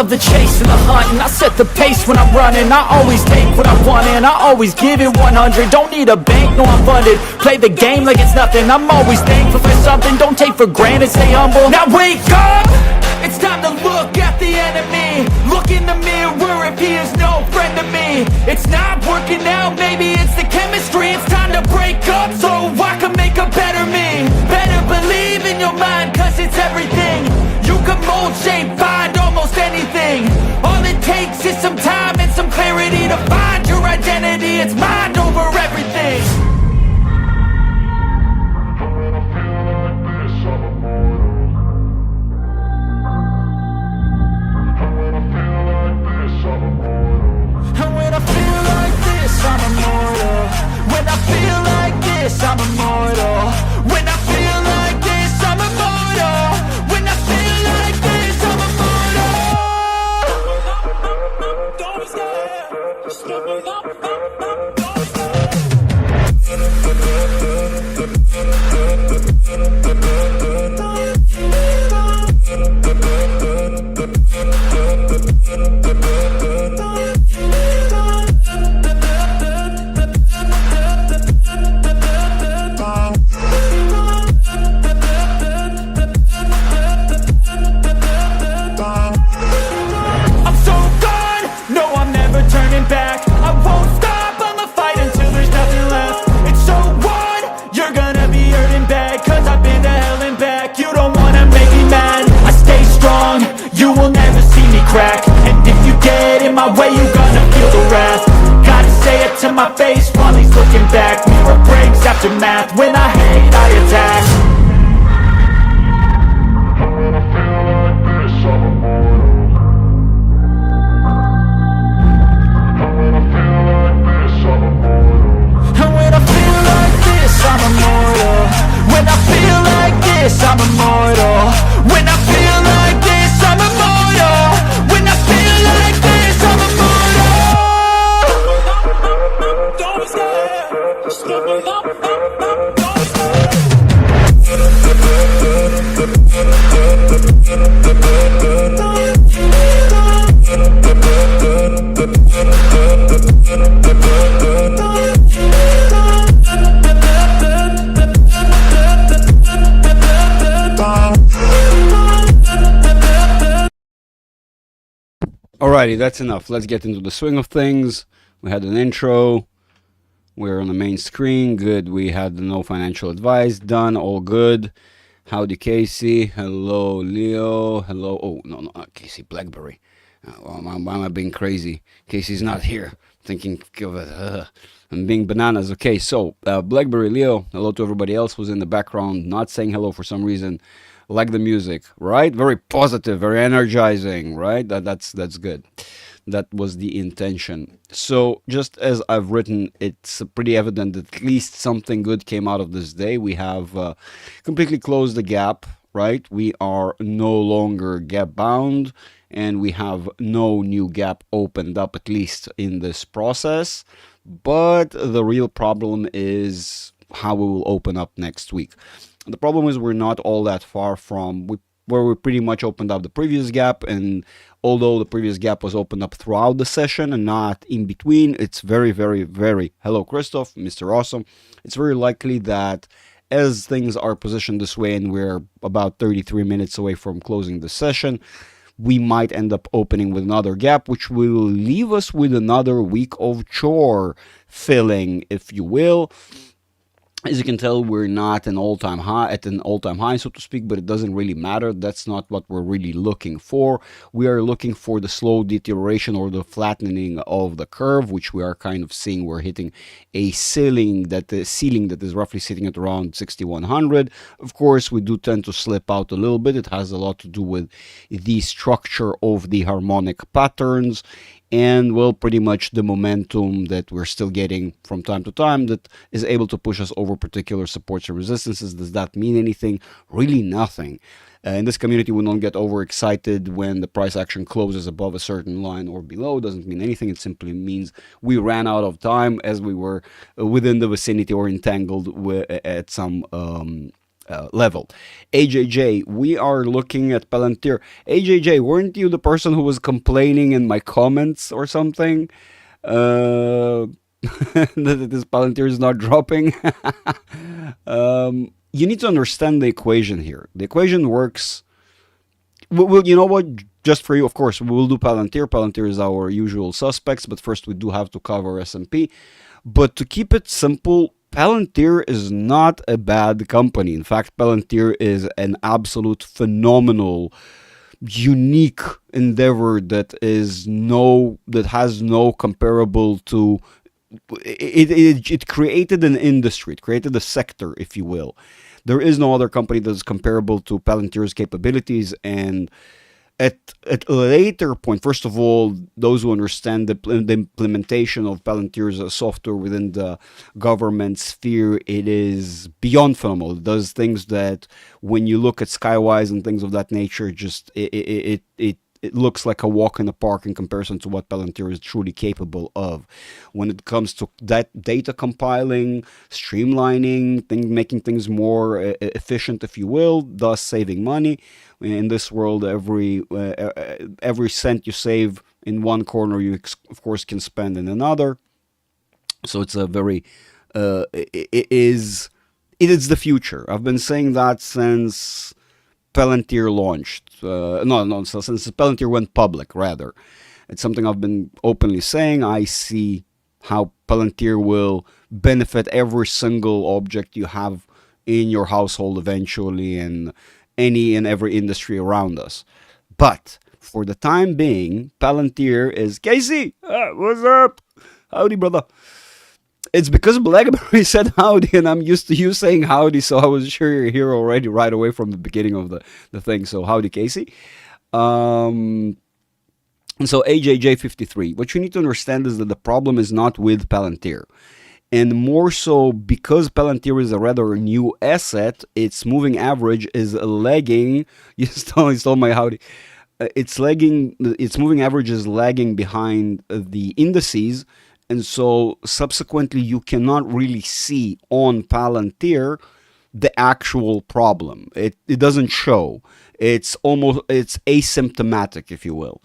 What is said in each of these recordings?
love the chase and the hunt, and I set the pace when I'm running. I always take what I want and I always give it 100. Don't need a bank, no I'm funded. Play the game like it's nothing. I'm always thankful for something. Don't take for granted, stay humble. Now wake up! It's time to look at the enemy. Look in the mirror if he is no friend to me. It's not working out, maybe it's the chemistry. It's time to break up so I can make a better me. Better believe in your mind, cause it's everything. You can mold, shape, find almost anything. All it takes is some time and some clarity to find your identity. It's mind over everything. And when I feel like this, I'm immortal. When I feel like this, I'm immortal. When I feel like this, I'm immortal. When I feel like this, I'm immortal. Don't be scared. Just give me up. And if you get in my way, you gonna feel the wrath. Gotta say it to my face while he's looking back. Mirror breaks after math. When I hate, I attack. When I feel like this, I'm immortal. When I feel like this, I'm immortal. And when I feel like this, I'm immortal. When I feel like this, I'm immortal. When I feel like this, I'm immortal. When I feel like this, I'm immortal. Don't be scared. Just give me up. Don't be scared. Alrighty, that's enough. Let's get into the swing of things. We had an intro. We're on the main screen. Good. We had the no financial advice done. All good. Howdy, Casey. Hello, Leo. Hello. Oh, no, not Casey. Blackberry. Why am I being crazy? Casey's not here. Thinking of it. I'm being bananas. Okay, so Blackberry, Leo. Hello to everybody else who's in the background, not saying hello for some reason. Like the music, right? Very positive, very energizing, right? That's good. That was the intention. So just as I've written, it's pretty evident that at least something good came out of this day. We have completely closed the gap, right? We are no longer gap bound, and we have no new gap opened up, at least in this process. But the real problem is how we will open up next week. The problem is we're not all that far from where we pretty much opened up the previous gap, and although the previous gap was opened up throughout the session and not in between, it's very, very, very, hello Christoph, Mr. Awesome, it's very likely that as things are positioned this way and we're about 33 minutes away from closing the session, we might end up opening with another gap, which will leave us with another week of chore filling, if you will. As you can tell, we're not at an all-time high, so to speak, but it doesn't really matter. That's not what we're really looking for. We are looking for the slow deterioration or the flattening of the curve, which we are kind of seeing. We're hitting a ceiling that is roughly sitting at around 6,100. Of course, we do tend to slip out a little bit. It has a lot to do with the structure of the harmonic patterns, and well, pretty much the momentum that we're still getting from time to time that is able to push us over particular supports and resistances. Does that mean anything? Really nothing. In this community, we don't get overexcited when the price action closes above a certain line or below. It doesn't mean anything. It simply means we ran out of time as we were within the vicinity or entangled at some level. AJJ, we are looking at Palantir. AJJ, weren't you the person who was complaining in my comments or something? That this Palantir is not dropping. You need to understand the equation here. The equation works. You know what? Just for you, of course, we will do Palantir. Palantir is our usual suspects, but first we do have to cover S&P. But to keep it simple, Palantir is not a bad company. In fact, Palantir is an absolute phenomenal, unique endeavor that has no comparable to. It created an industry. It created a sector, if you will. There is no other company that is comparable to Palantir's capabilities. And at a later point, first of all, those who understand the implementation of Palantir's software within the government sphere, it is beyond phenomenal. It does things that, when you look at Skywise and things of that nature, just it looks like a walk in the park in comparison to what Palantir is truly capable of. When it comes to that data compiling, streamlining, making things more efficient, if you will, thus saving money. In this world, every cent you save in one corner, you of course can spend in another. So it's a very it is the future. I've been saying that since Palantir launched. Since Palantir went public, rather. It's something I've been openly saying. I see how Palantir will benefit every single object you have in your household eventually, and any and every industry around us. But for the time being, Palantir is... Casey! What's up? Howdy, brother. It's because BlackBerry said howdy, and I'm used to you saying howdy, so I was sure you're here already right away from the beginning of the thing. So howdy, Casey. And so AJJ53, what you need to understand is that the problem is not with Palantir. And more so, because Palantir is a rather new asset, its moving average is lagging. You stole my howdy. It's lagging. Its moving average is lagging behind the indices. And so subsequently, you cannot really see on Palantir the actual problem. It doesn't show. It's asymptomatic, if you will.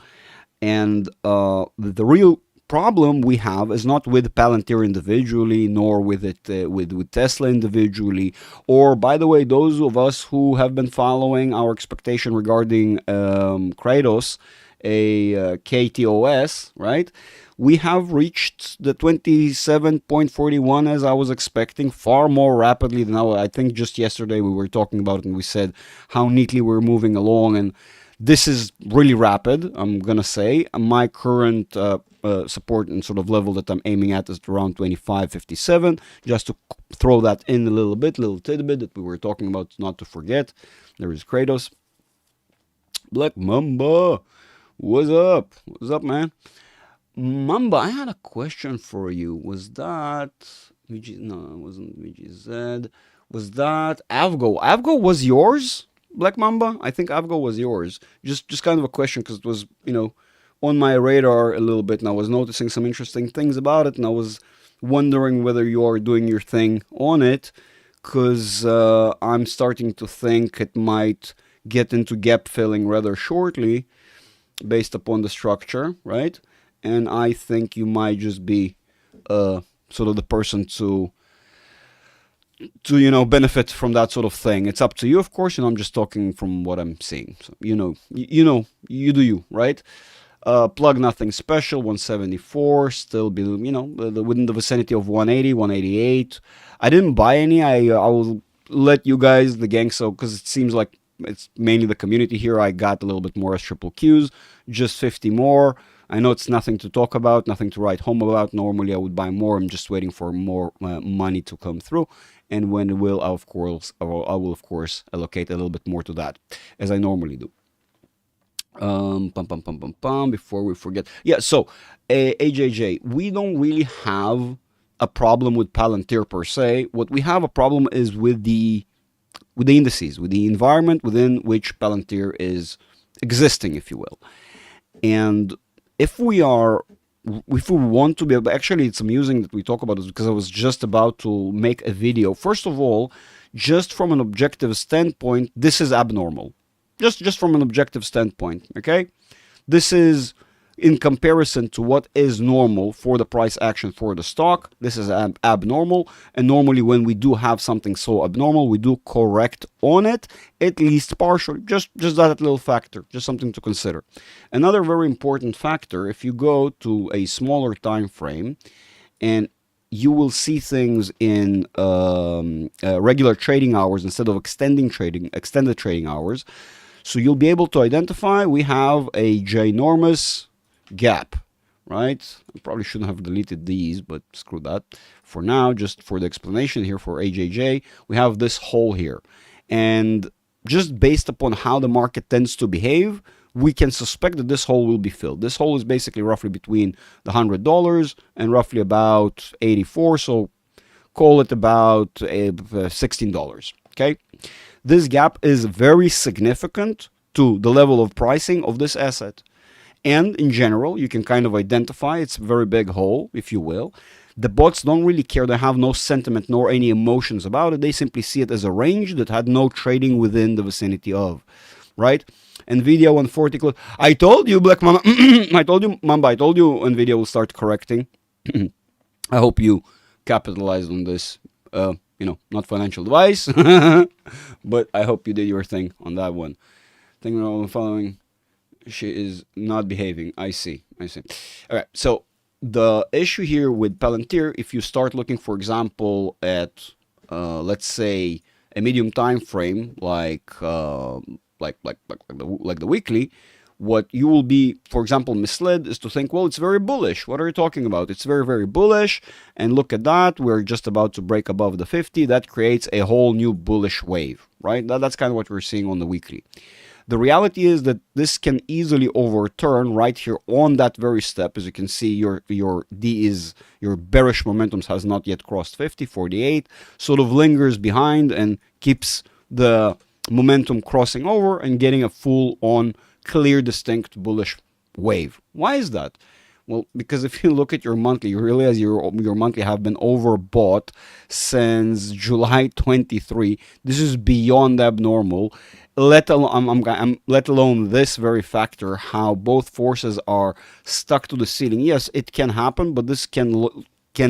And the real problem we have is not with Palantir individually, nor with with Tesla individually, or, by the way, those of us who have been following our expectation regarding Kratos, a KTOS, right? We have reached the 27.41 as I was expecting, far more rapidly than I think just yesterday we were talking about it and we said how neatly we're moving along, and this is really rapid, I'm gonna say. My current support and sort of level that I'm aiming at is around 25.57, just to throw that in a little tidbit that we were talking about, not to forget. There is Kratos. Black Mamba, what's up? What's up, man? Mamba, I had a question for you. Was that VG? No, it wasn't VGZ. Was that Avgo? Avgo was yours, Black Mamba? I think Avgo was yours. Just kind of a question, because it was, on my radar a little bit, and I was noticing some interesting things about it, and I was wondering whether you are doing your thing on it, because I'm starting to think it might get into gap filling rather shortly, based upon the structure, right? And I think you might just be sort of the person to benefit from that sort of thing. It's up to you, of course. I'm just talking from what I'm seeing. So, you do you, right? Plug nothing special, 174, still below, within the vicinity of 180, 188. I didn't buy any. I will let you guys, the gang, because it seems like it's mainly the community here. I got a little bit more as triple Qs, just 50 more. I know it's nothing to talk about, nothing to write home about. Normally I would buy more. I'm just waiting for more money to come through. And when it will, I will of course allocate a little bit more to that, as I normally do. Before we forget. Yeah, so AJJ, we don't really have a problem with Palantir per se. What we have a problem is with the indices, with the environment within which Palantir is existing, if you will. And if we want to be able, actually, it's amusing that we talk about this, because I was just about to make a video. First of all, just from an objective standpoint, this is abnormal. Just from an objective standpoint, okay? This is in comparison to what is normal for the price action for the stock. This is abnormal, and normally when we do have something so abnormal, we do correct on it, at least partially. Just that little factor, just something to consider. Another very important factor, if you go to a smaller time frame, and you will see things in regular trading hours instead of extended trading hours. So you'll be able to identify we have a ginormous gap, right? I probably shouldn't have deleted these, but screw that. For now, just for the explanation here for AJJ, we have this hole here. And just based upon how the market tends to behave, we can suspect that this hole will be filled. This hole is basically roughly between the $100 and roughly about 84, so call it about $16, okay? This gap is very significant to the level of pricing of this asset. And in general, you can kind of identify it's a very big hole, if you will. The bots don't really care. They have no sentiment nor any emotions about it. They simply see it as a range that had no trading within the vicinity of, right? NVIDIA 140. I told you, Black Mamba. I told you, Mamba. I told you NVIDIA will start correcting. I hope you capitalized on this. Not financial advice, but I hope you did your thing on that one. Thank you for following. She is not behaving. I see. All right. So the issue here with Palantir, if you start looking, for example, at let's say a medium time frame, like the weekly, what you will be, for example, misled is to think, well, it's very bullish. What are you talking about? It's very, very bullish. And look at that. We're just about to break above the 50. That creates a whole new bullish wave, right? That's kind of what we're seeing on the weekly. The reality is that this can easily overturn right here on that very step. As you can see, your bearish momentum has not yet crossed 50, 48, sort of lingers behind and keeps the momentum crossing over and getting a full-on, clear, distinct bullish wave. Why is that? Well, because if you look at your monthly, you realize your monthly have been overbought since July 23. This is beyond abnormal. Let alone this very factor, how both forces are stuck to the ceiling. Yes, it can happen, but this can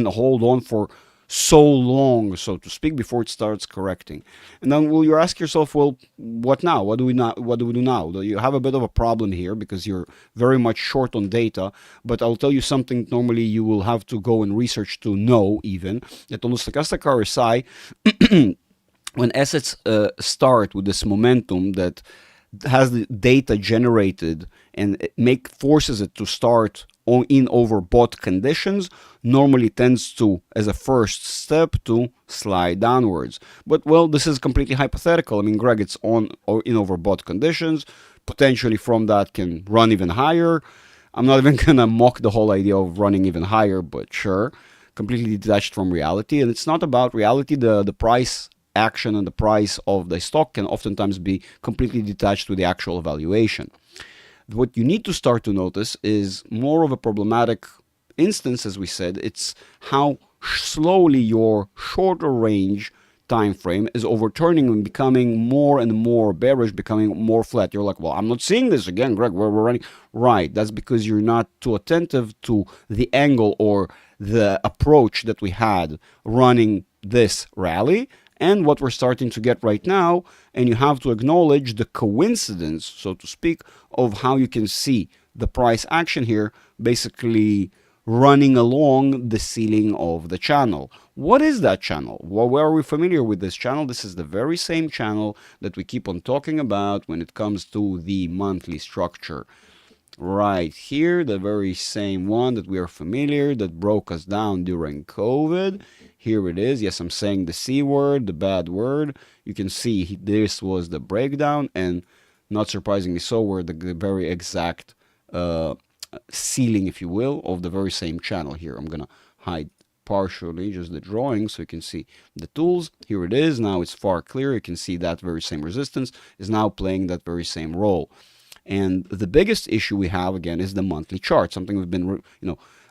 hold on for so long, so to speak, before it starts correcting. And then will you ask yourself, well, what now? What do we do now? You have a bit of a problem here because you're very much short on data, but I'll tell you something normally you will have to go and research to know even, that on the stochastic RSI, when assets start with this momentum that has the data generated and forces it to start in overbought conditions, normally tends to, as a first step, to slide downwards. But, well, this is completely hypothetical. I mean, Greg, it's in overbought conditions. Potentially from that can run even higher. I'm not even going to mock the whole idea of running even higher, but sure. Completely detached from reality. And it's not about reality. The price action and the price of the stock can oftentimes be completely detached with the actual valuation. What you need to start to notice is more of a problematic instance, as we said. It's how slowly your shorter range time frame is overturning and becoming more and more bearish, becoming more flat. You're like, well, I'm not seeing this again, Greg. We're running. Right. That's because you're not too attentive to the angle or the approach that we had running this rally and what we're starting to get right now. And you have to acknowledge the coincidence, so to speak, of how you can see the price action here basically running along the ceiling of the channel. What is that channel? Well, where are we familiar with this channel? This is the very same channel that we keep on talking about when it comes to the monthly structure. Right here, the very same one that we are familiar, that broke us down during COVID. Here it is. Yes, I'm saying the C word, the bad word. You can see this was the breakdown, and not surprisingly so, we're the very exact ceiling, if you will, of the very same channel here. I'm going to hide partially just the drawing so you can see the tools. Here it is. Now it's far clearer. You can see that very same resistance is now playing that very same role. And the biggest issue we have, again, is the monthly chart, something we've been,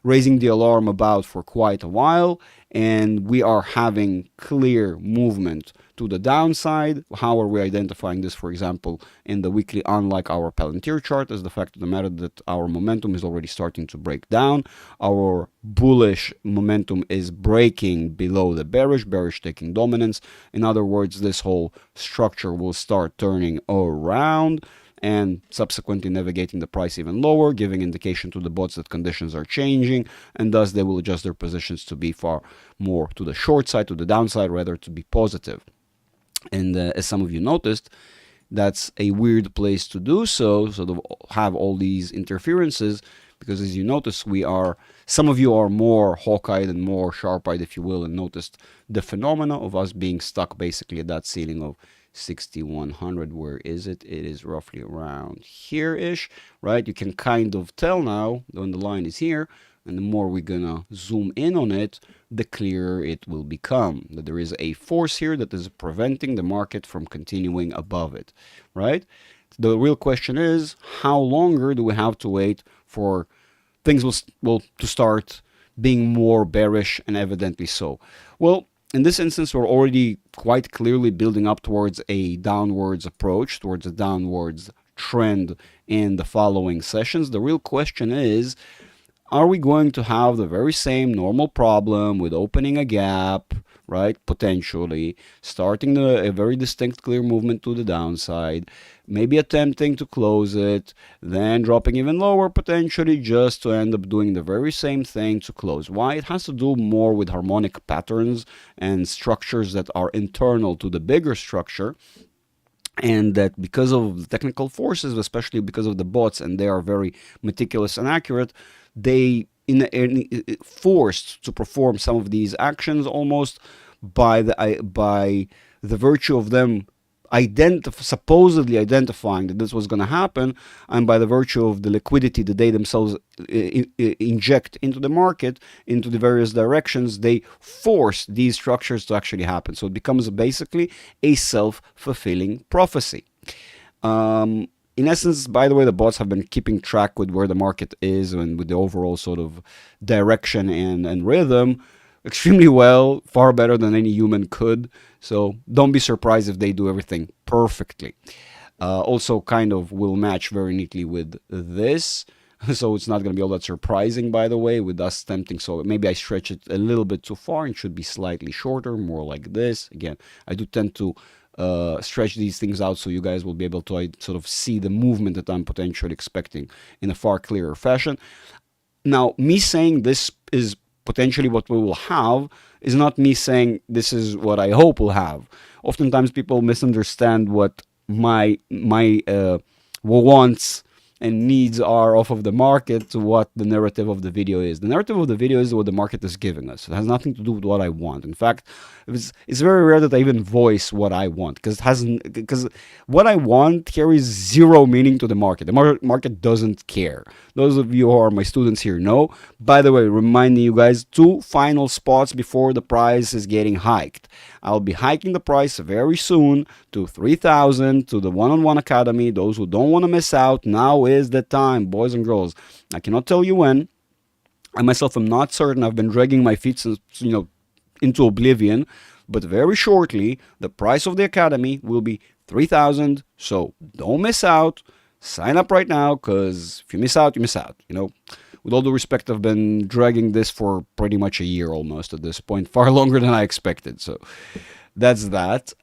raising the alarm about for quite a while, and we are having clear movement to the downside. How are we identifying this, for example, in the weekly, unlike our Palantir chart, is the fact of the matter that our momentum is already starting to break down. Our bullish momentum is breaking below the bearish taking dominance. In other words, this whole structure will start turning around and subsequently navigating the price even lower, giving indication to the bots that conditions are changing, and thus they will adjust their positions to be far more to the short side, to the downside, rather to be positive. And as some of you noticed, that's a weird place to do so, sort of have all these interferences, because as you notice, some of you are more hawk-eyed and more sharp-eyed, if you will, and noticed the phenomena of us being stuck basically at that ceiling of 6,100. Where is it? It is roughly around here-ish, right? You can kind of tell now when the line is here, and the more we're gonna zoom in on it, the clearer it will become, that there is a force here that is preventing the market from continuing above it, right? The real question is, how longer do we have to wait for things to start being more bearish, and evidently so? Well, in this instance, we're already quite clearly building up towards a downwards approach, towards a downwards trend in the following sessions. The real question is, are we going to have the very same normal problem with opening a gap, right? Potentially starting a very distinct clear movement to the downside, maybe attempting to close it, then dropping even lower potentially, just to end up doing the very same thing to close. Why? It has to do more with harmonic patterns and structures that are internal to the bigger structure, and that because of the technical forces, especially because of the bots, and they are very meticulous and accurate, they forced to perform some of these actions almost by the virtue of them supposedly identifying that this was going to happen, and by the virtue of the liquidity that they themselves inject into the market, into the various directions, they force these structures to actually happen. So it becomes basically a self-fulfilling prophecy. In essence, by the way, the bots have been keeping track with where the market is and with the overall sort of direction and rhythm extremely well, far better than any human could. So don't be surprised if they do everything perfectly. Also kind of will match very neatly with this. So it's not going to be all that surprising, by the way, with us tempting. So maybe I stretch it a little bit too far and should be slightly shorter, more like this. Again, I do tend to stretch these things out so you guys will be able to sort of see the movement that I'm potentially expecting in a far clearer fashion. Now, me saying this is potentially what we will have is not me saying this is what I hope we'll have. Oftentimes people misunderstand what my wants and needs are off of the market to what the narrative of the video is. The narrative of the video is what the market is giving us. It has nothing to do with what I want. In fact, it's very rare that I even voice what I want, because what I want carries zero meaning to the market. The market doesn't care. Those of you who are my students here know. By the way, reminding you guys, 2 final spots before the price is getting hiked. I'll be hiking the price very soon to 3,000 to the One-on-One Academy. Those who don't want to miss out, now is the time, boys and girls. I cannot tell you when. I myself am not certain. I've been dragging my feet since, into oblivion. But very shortly, the price of the Academy will be 3,000. So don't miss out. Sign up right now, because if you miss out, you miss out. With all due respect, I've been dragging this for pretty much a year almost at this point, far longer than I expected. So that's that.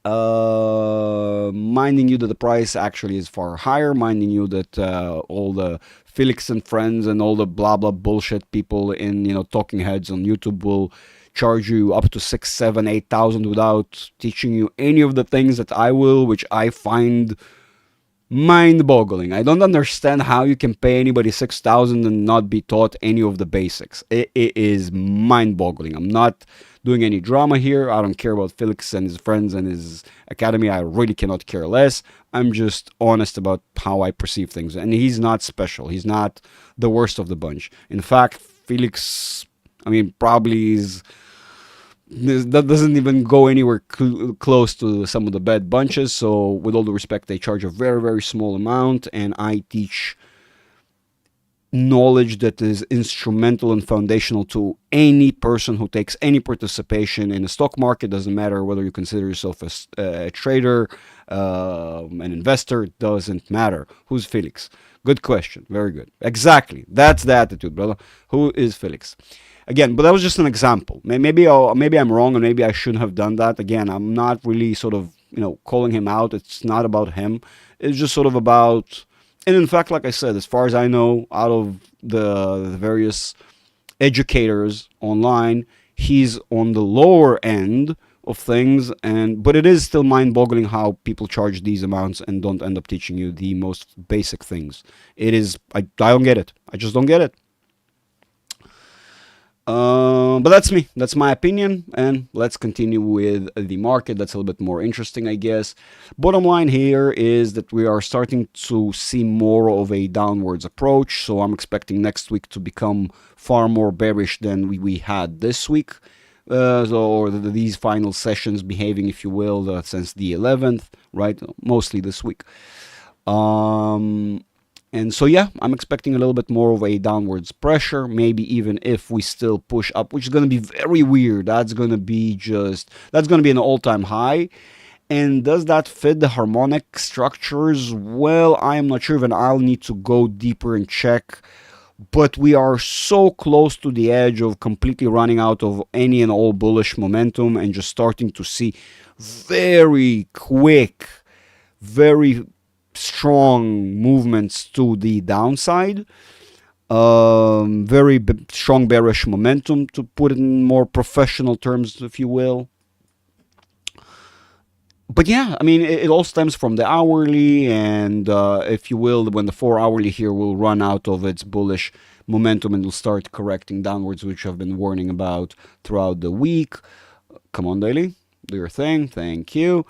Minding you that the price actually is far higher, minding you that all the Felix and friends and all the blah blah bullshit people in talking heads on YouTube will charge you up to 6, 7, 8,000 without teaching you any of the things that I will, which I find mind-boggling. I don't understand how you can pay anybody 6,000 and not be taught any of the basics. It is mind-boggling. I'm not doing any drama here. I don't care about Felix and his friends and his academy. I really cannot care less. I'm just honest about how I perceive things. And he's not special. He's not the worst of the bunch. In fact, Felix, probably is that doesn't even go anywhere close to some of the bad bunches. So with all the respect, they charge a very, very small amount, and I teach knowledge that is instrumental and foundational to any person who takes any participation in the stock market. Doesn't matter whether you consider yourself a trader, an investor, it doesn't matter. Who's Felix? Good question. Very good. Exactly. That's the attitude, brother. Who is Felix? Again, but that was just an example. Maybe I'm wrong, and maybe I shouldn't have done that. Again, I'm not really sort of, calling him out. It's not about him. It's just sort of about, and in fact, like I said, as far as I know, out of the various educators online, he's on the lower end of things, but it is still mind-boggling how people charge these amounts and don't end up teaching you the most basic things. It is, I don't get it. I just don't get it. But that's me. That's my opinion. And let's continue with the market. That's a little bit more interesting, I guess. Bottom line here is that we are starting to see more of a downwards approach. So I'm expecting next week to become far more bearish than we had this week. These final sessions behaving, if you will, since the 11th, right? Mostly this week. And so, yeah, I'm expecting a little bit more of a downwards pressure, maybe even if we still push up, which is going to be very weird. That's going to be an all-time high. And does that fit the harmonic structures? Well, I am not sure, and I'll need to go deeper and check. But we are so close to the edge of completely running out of any and all bullish momentum and just starting to see very quick, very strong movements to the downside. Very strong bearish momentum, to put it in more professional terms, if you will. But yeah, I mean, it all stems from the hourly, and if you will, when the 4 hourly here will run out of its bullish momentum and will start correcting downwards, which I've been warning about throughout the week. Come on, daily, do your thing. Thank you.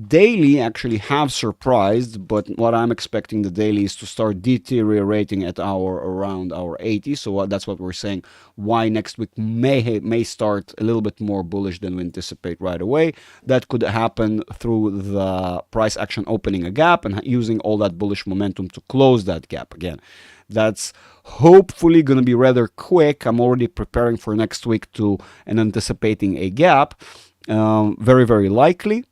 Daily actually have surprised, but what I'm expecting the daily is to start deteriorating at around our 80. So that's what we're saying. Why next week may start a little bit more bullish than we anticipate right away. That could happen through the price action opening a gap and using all that bullish momentum to close that gap again. That's hopefully going to be rather quick. I'm already preparing for next week and anticipating a gap. Very, very likely.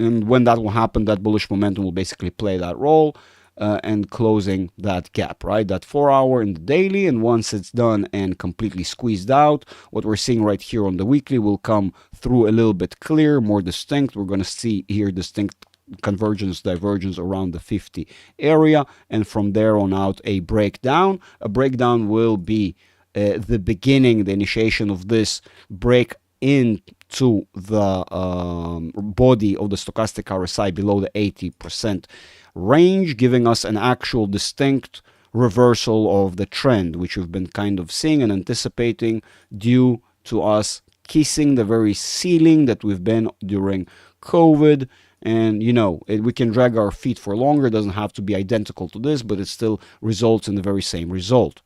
And when that will happen, that bullish momentum will basically play that role and closing that gap, right? That 4 hour in the daily. And once it's done and completely squeezed out, what we're seeing right here on the weekly will come through a little bit clear, more distinct. We're going to see here distinct convergence, divergence around the 50 area. And from there on out, a breakdown. A breakdown will be the beginning, the initiation of this break into the body of the stochastic RSI below the 80% range, giving us an actual distinct reversal of the trend, which we've been kind of seeing and anticipating due to us kissing the very ceiling that we've been during COVID. And, we can drag our feet for longer. It doesn't have to be identical to this, but it still results in the very same result.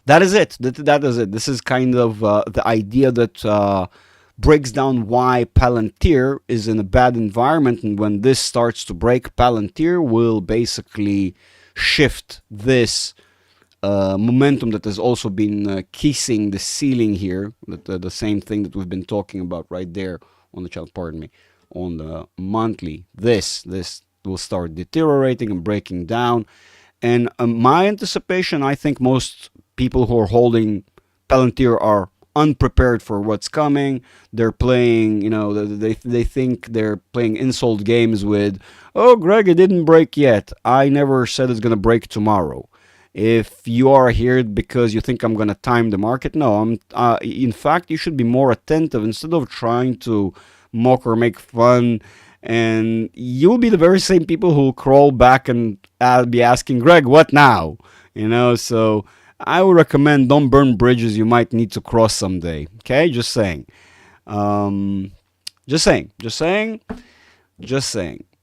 That is it. That is it. This is kind of the idea that breaks down why Palantir is in a bad environment. And when this starts to break, Palantir will basically shift this momentum that has also been kissing the ceiling here. The same thing that we've been talking about right there on the chart, pardon me, on the monthly. This will start deteriorating and breaking down. And my anticipation, I think most people who are holding Palantir are unprepared for what's coming. They're playing, they think they're playing insult games with, oh, Greg, it didn't break yet. I never said it's going to break tomorrow. If you are here because you think I'm going to time the market, no. In fact, you should be more attentive instead of trying to mock or make fun. And you'll be the very same people who crawl back and be asking, Greg, what now? So I would recommend don't burn bridges you might need to cross someday. Okay, just saying. Just saying.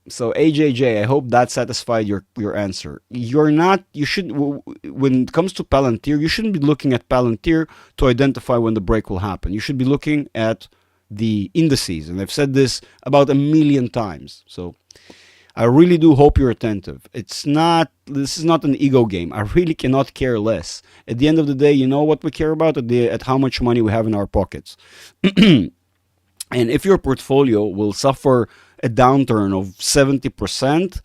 So AJJ, I hope that satisfied your answer. You're not. You should. When it comes to Palantir, you shouldn't be looking at Palantir to identify when the break will happen. You should be looking at the indices, and I've said this about a million times. So I really do hope you're attentive. It's not. This is not an ego game. I really cannot care less. At the end of the day, you know what we care about at how much money we have in our pockets. And if your portfolio will suffer a downturn of 70%,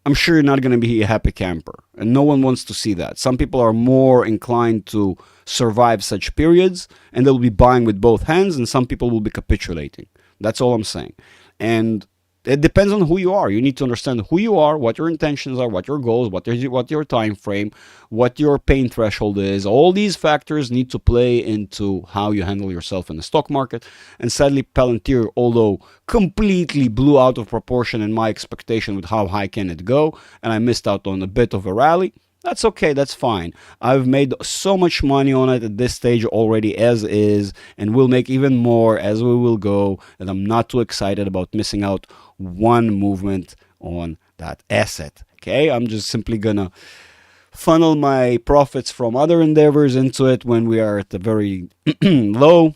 I'm sure you're not going to be a happy camper. And no one wants to see that. Some people are more inclined to survive such periods, and they'll be buying with both hands, and some people will be capitulating. That's all I'm saying. And it depends on who you are. You need to understand who you are, what your intentions are, what your goals, what your time frame, what your pain threshold is. All these factors need to play into how you handle yourself in the stock market. And sadly, Palantir, although completely blew out of proportion in my expectation with how high can it go, and I missed out on a bit of a rally, that's okay, that's fine. I've made so much money on it at this stage already as is, and we'll make even more as we will go, and I'm not too excited about missing out one movement on that asset. Okay, I'm just simply gonna funnel my profits from other endeavors into it when we are at the very low,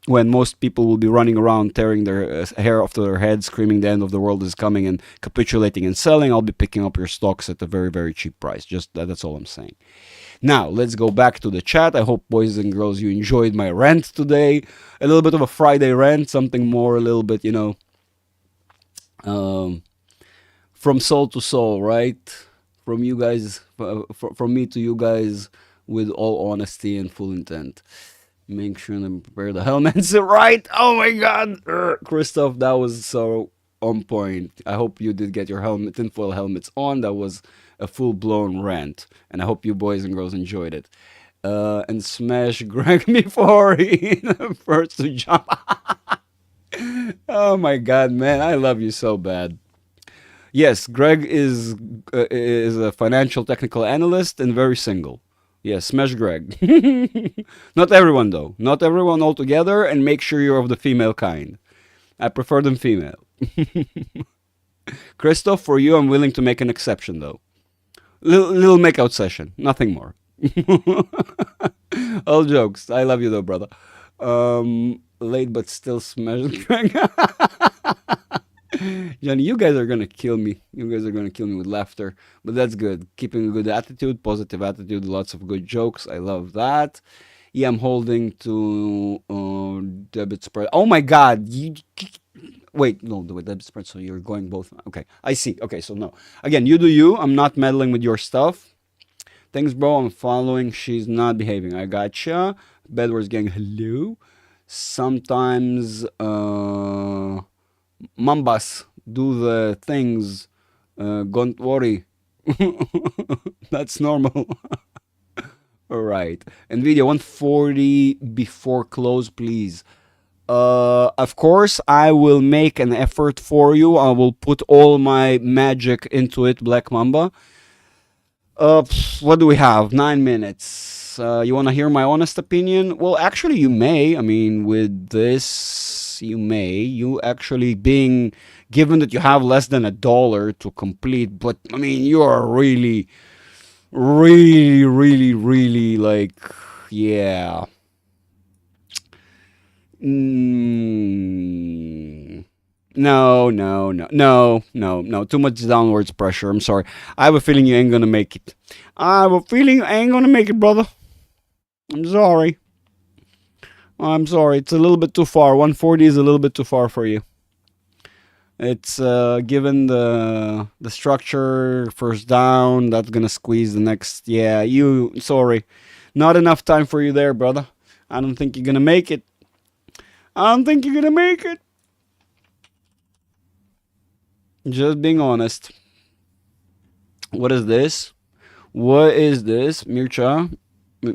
when most people will be running around tearing their hair off their head, screaming the end of the world is coming and capitulating and selling. I'll be picking up your stocks at a very, very cheap price. Just that's all I'm saying. Now, let's go back to the chat. I hope, boys and girls, you enjoyed my rant today. A little bit of a Friday rant, something more, a little bit, from soul to soul, right? From you guys, from me to you guys, with all honesty and full intent. Make sure to prepare the helmets right. Oh my God, Christoph, that was so on point. I hope you did get your tinfoil helmets on. That was a full-blown rant, and I hope you boys and girls enjoyed it. And smash Greg before he first to jump. Oh my God, man, I love you so bad. Yes, Greg is a financial technical analyst and very single. Yes, smash Greg. Not everyone, though. Not everyone altogether, and make sure you're of the female kind. I prefer them female. Christoph, for you, I'm willing to make an exception, though. Little makeout session, nothing more. All jokes. I love you, though, brother. Late, but still smash Greg. Johnny, you guys are gonna kill me. You guys are gonna kill me with laughter, but that's good. Keeping a good attitude, positive attitude, lots of good jokes. I love that. Yeah, I'm holding to debit spread. Oh my God! Wait, no, the debit spread. So you're going both. Okay, I see. Okay, so no. Again, you do you. I'm not meddling with your stuff. Thanks, bro. I'm following. She's not behaving. I gotcha. Bedwars gang. Hello. Sometimes Mambas do the things. Don't worry. That's normal. All right. NVIDIA 140 before close, please. Of course, I will make an effort for you. I will put all my magic into it, Black Mamba. What do we have? 9 minutes. You want to hear my honest opinion? Well, actually, you may. I mean, with this, you may. You actually being given that you have less than $1 to complete, but I mean, you are really, really, really, really like, yeah. No. Too much downwards pressure. I'm sorry. I have a feeling you ain't gonna make it. I have a feeling you ain't gonna make it, brother. I'm sorry. It's a little bit too far. 140 is a little bit too far for you. It's given the structure, first down, that's gonna squeeze the next. Yeah, sorry. Not enough time for you there, brother. I don't think you're gonna make it. Just being honest. What is this? Mircha?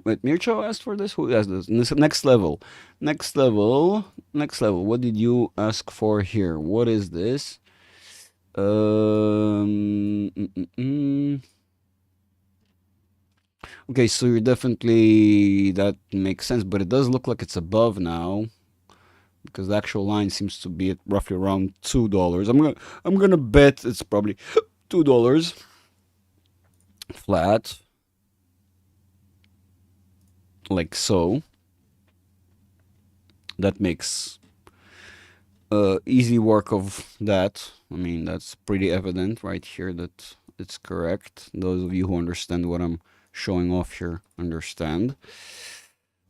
Wait, Mircha asked for this? Who asked this? Next level. What did you ask for here? What is this? Okay, so you're definitely... That makes sense, but it does look like it's above now. because the actual line seems to be at roughly around $2. I'm gonna bet it's probably $2 flat, like so. That makes easy work of that. I mean, that's pretty evident right here that it's correct. Those of you who understand what I'm showing off here understand.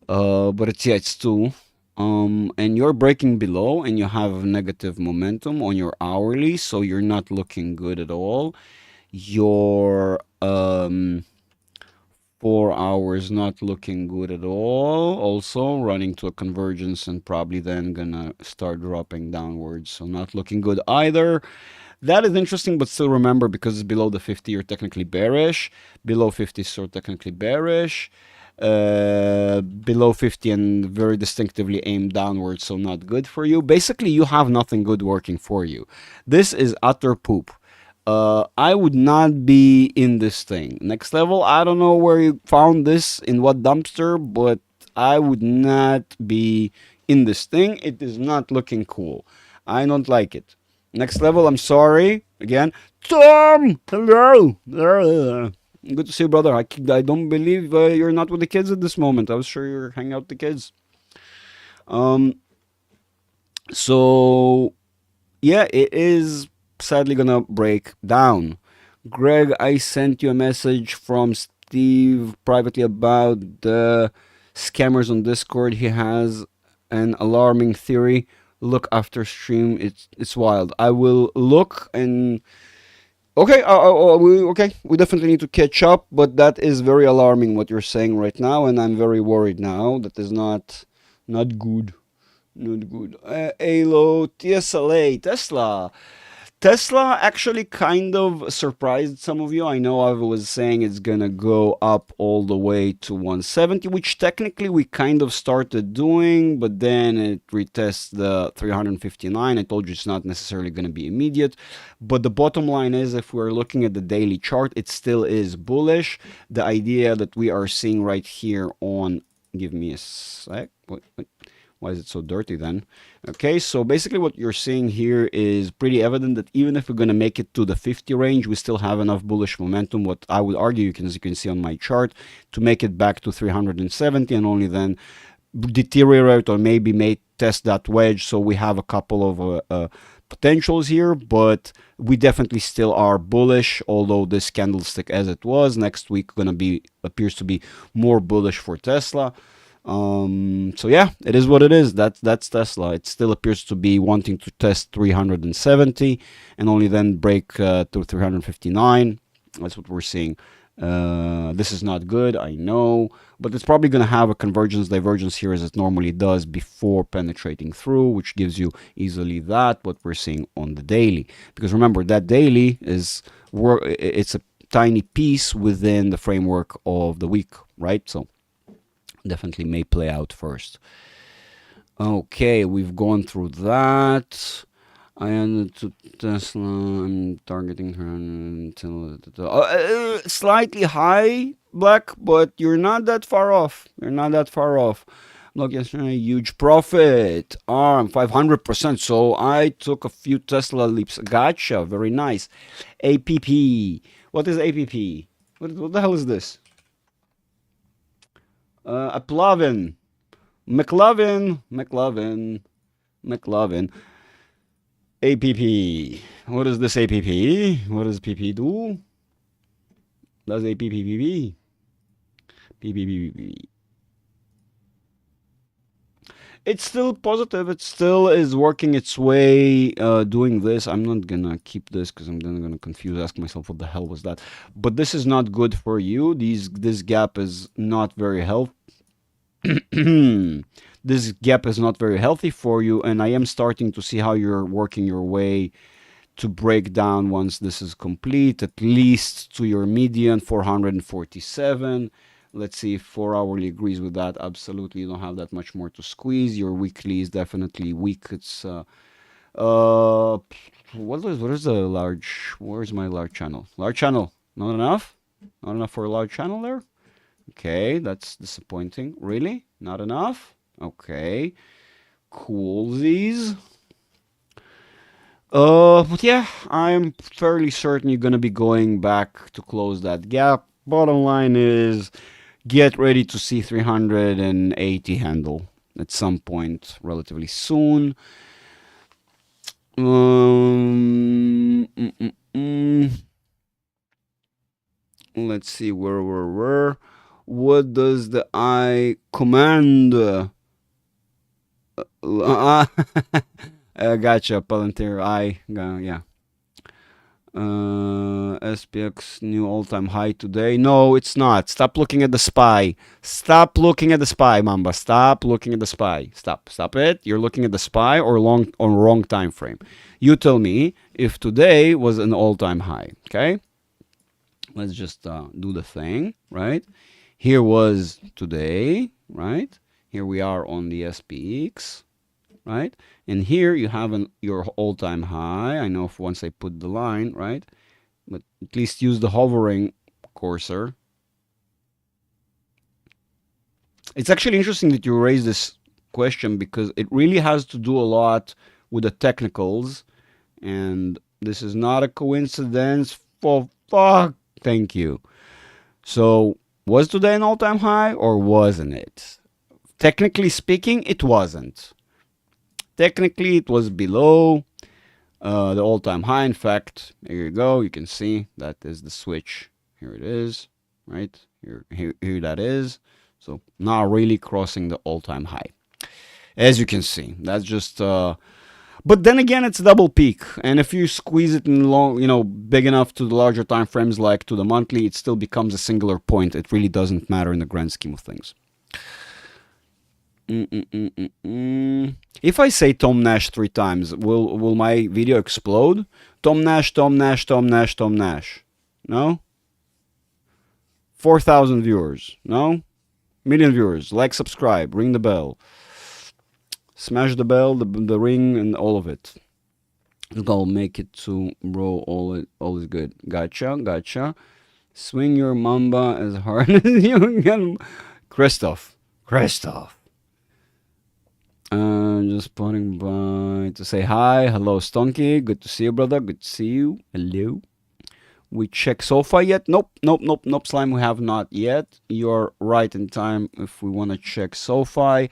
But it's 2. And you're breaking below and you have negative momentum on your hourly, so you're not looking good at all. Your 4 hours not looking good at all, also running to a convergence and probably then gonna start dropping downwards, so not looking good either. That is interesting, but still remember, because it's below the 50, you're technically bearish. Below 50, so technically bearish. Below 50 and very distinctively aimed downwards, so not good for you. Basically, you have nothing good working for you. This is utter poop. I would not be in this thing. Next level, I don't know where you found this, in what dumpster, but I would not be in this thing. It is not looking cool. I don't like it. Next level, I'm sorry. Again, Tom! Hello! Good to see you, brother. I don't believe you're not with the kids at this moment. I was sure you're hanging out with the kids. So, yeah, it is sadly gonna break down. Greg, I sent you a message from Steve privately about the scammers on Discord. He has an alarming theory. Look after stream. It's wild. I will look and okay. We definitely need to catch up. But that is very alarming what you're saying right now, and I'm very worried now. That is not good. Not good. Halo, TSLA, Tesla. Tesla actually kind of surprised some of you. I know I was saying it's gonna go up all the way to 170, which technically we kind of started doing, but then it retests the 359. I told you it's not necessarily gonna be immediate, but the bottom line is, if we're looking at the daily chart, it still is bullish. The idea that we are seeing right here on, give me a sec, what? Why is it so dirty then? Okay, so basically what you're seeing here is pretty evident that even if we're going to make it to the 50 range, we still have enough bullish momentum, what I would argue, as you can see on my chart, to make it back to 370 and only then deteriorate or maybe may test that wedge. So we have a couple of potentials here, but we definitely still are bullish, although this candlestick as it was next week appears to be more bullish for Tesla. So yeah, it is what it is. That's Tesla. It still appears to be wanting to test 370 and only then break to 359. That's what we're seeing. This is not good, I know, but it's probably going to have a convergence divergence here as it normally does before penetrating through, which gives you easily what we're seeing on the daily. Because remember, that daily it's a tiny piece within the framework of the week, right? So definitely may play out first. Okay, we've gone through that. I ended to Tesla. I'm targeting her until slightly high, Black, but you're not that far off. You're not that far off. Look, yesterday, huge profit. ARM 500%. So I took a few Tesla leaps. Gotcha. Very nice. APP. What is APP? What the hell is this? McLovin. APP. What is this APP? What does PP do? Does APPPP? PPPP. It's still positive. It still is working its way, doing this. I'm not gonna keep this because I'm then gonna ask myself what the hell was that. But this is not good for you. This gap is not very healthy. This gap is not very healthy for you, and I am starting to see how you're working your way to break down once this is complete, at least to your median 447. Let's see if 4 hourly agrees with that. Absolutely, you don't have that much more to squeeze. Your weekly is definitely weak. It's what is the large? Where's my large channel? Large channel, not enough. Not enough for a large channel there. Okay, that's disappointing. Really? Not enough? Okay. coolsies. But yeah, I'm fairly certain you're gonna be going back to close that gap. Bottom line is, get ready to see 380 handle at some point relatively soon. Let's see where. What does the I command? Gotcha, Palantir. Yeah. SPX new all-time high today. No, it's not. Stop looking at the SPY. Stop looking at the SPY, Mamba. Stop looking at the SPY. Stop it. You're looking at the SPY or wrong time frame. You tell me if today was an all-time high. Okay. Let's just do the thing, right? Here was today, right? Here we are on the SPX, right? And here you have your all-time high. I know if once I put the line, right? But at least use the hovering cursor. It's actually interesting that you raise this question because it really has to do a lot with the technicals. And this is not a coincidence. For fuck. Thank you. So, was today an all-time high or wasn't it? Technically speaking, it wasn't. Technically, it was below the all-time high. In fact, here you go. You can see that is the switch. Here it is, right? Here that is. So, not really crossing the all-time high. As you can see, that's just... but then again, it's a double peak, and if you squeeze it in long, big enough to the larger time frames, like to the monthly, it still becomes a singular point. It really doesn't matter in the grand scheme of things. If I say Tom Nash 3 times, will my video explode? Tom Nash, Tom Nash, Tom Nash, Tom Nash. No? 4,000 viewers. No? Million viewers. Like, subscribe, ring the bell. Smash the bell, the ring, and all of it. I'll make it to bro. All is good. Gotcha. Swing your mamba as hard as you can. Christoph. Just putting by to say hi. Hello, Stonky. Good to see you, brother. Good to see you. Hello. We check SoFi yet? Nope, Slime, we have not yet. You're right in time if we want to check SoFi.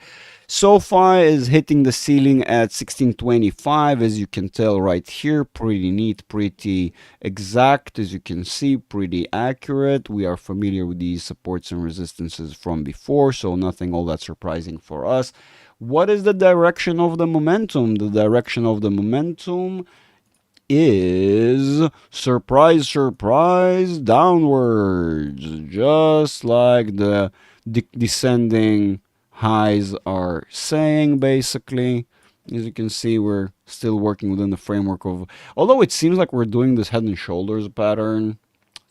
SoFi is hitting the ceiling at 1625, as you can tell right here. Pretty neat, pretty exact, as you can see, pretty accurate. We are familiar with these supports and resistances from before, so nothing all that surprising for us. What is the direction of the momentum? The direction of the momentum is surprise downwards, just like the descending highs are saying. Basically, as you can see, we're still working within the framework of, although it seems like we're doing this head and shoulders pattern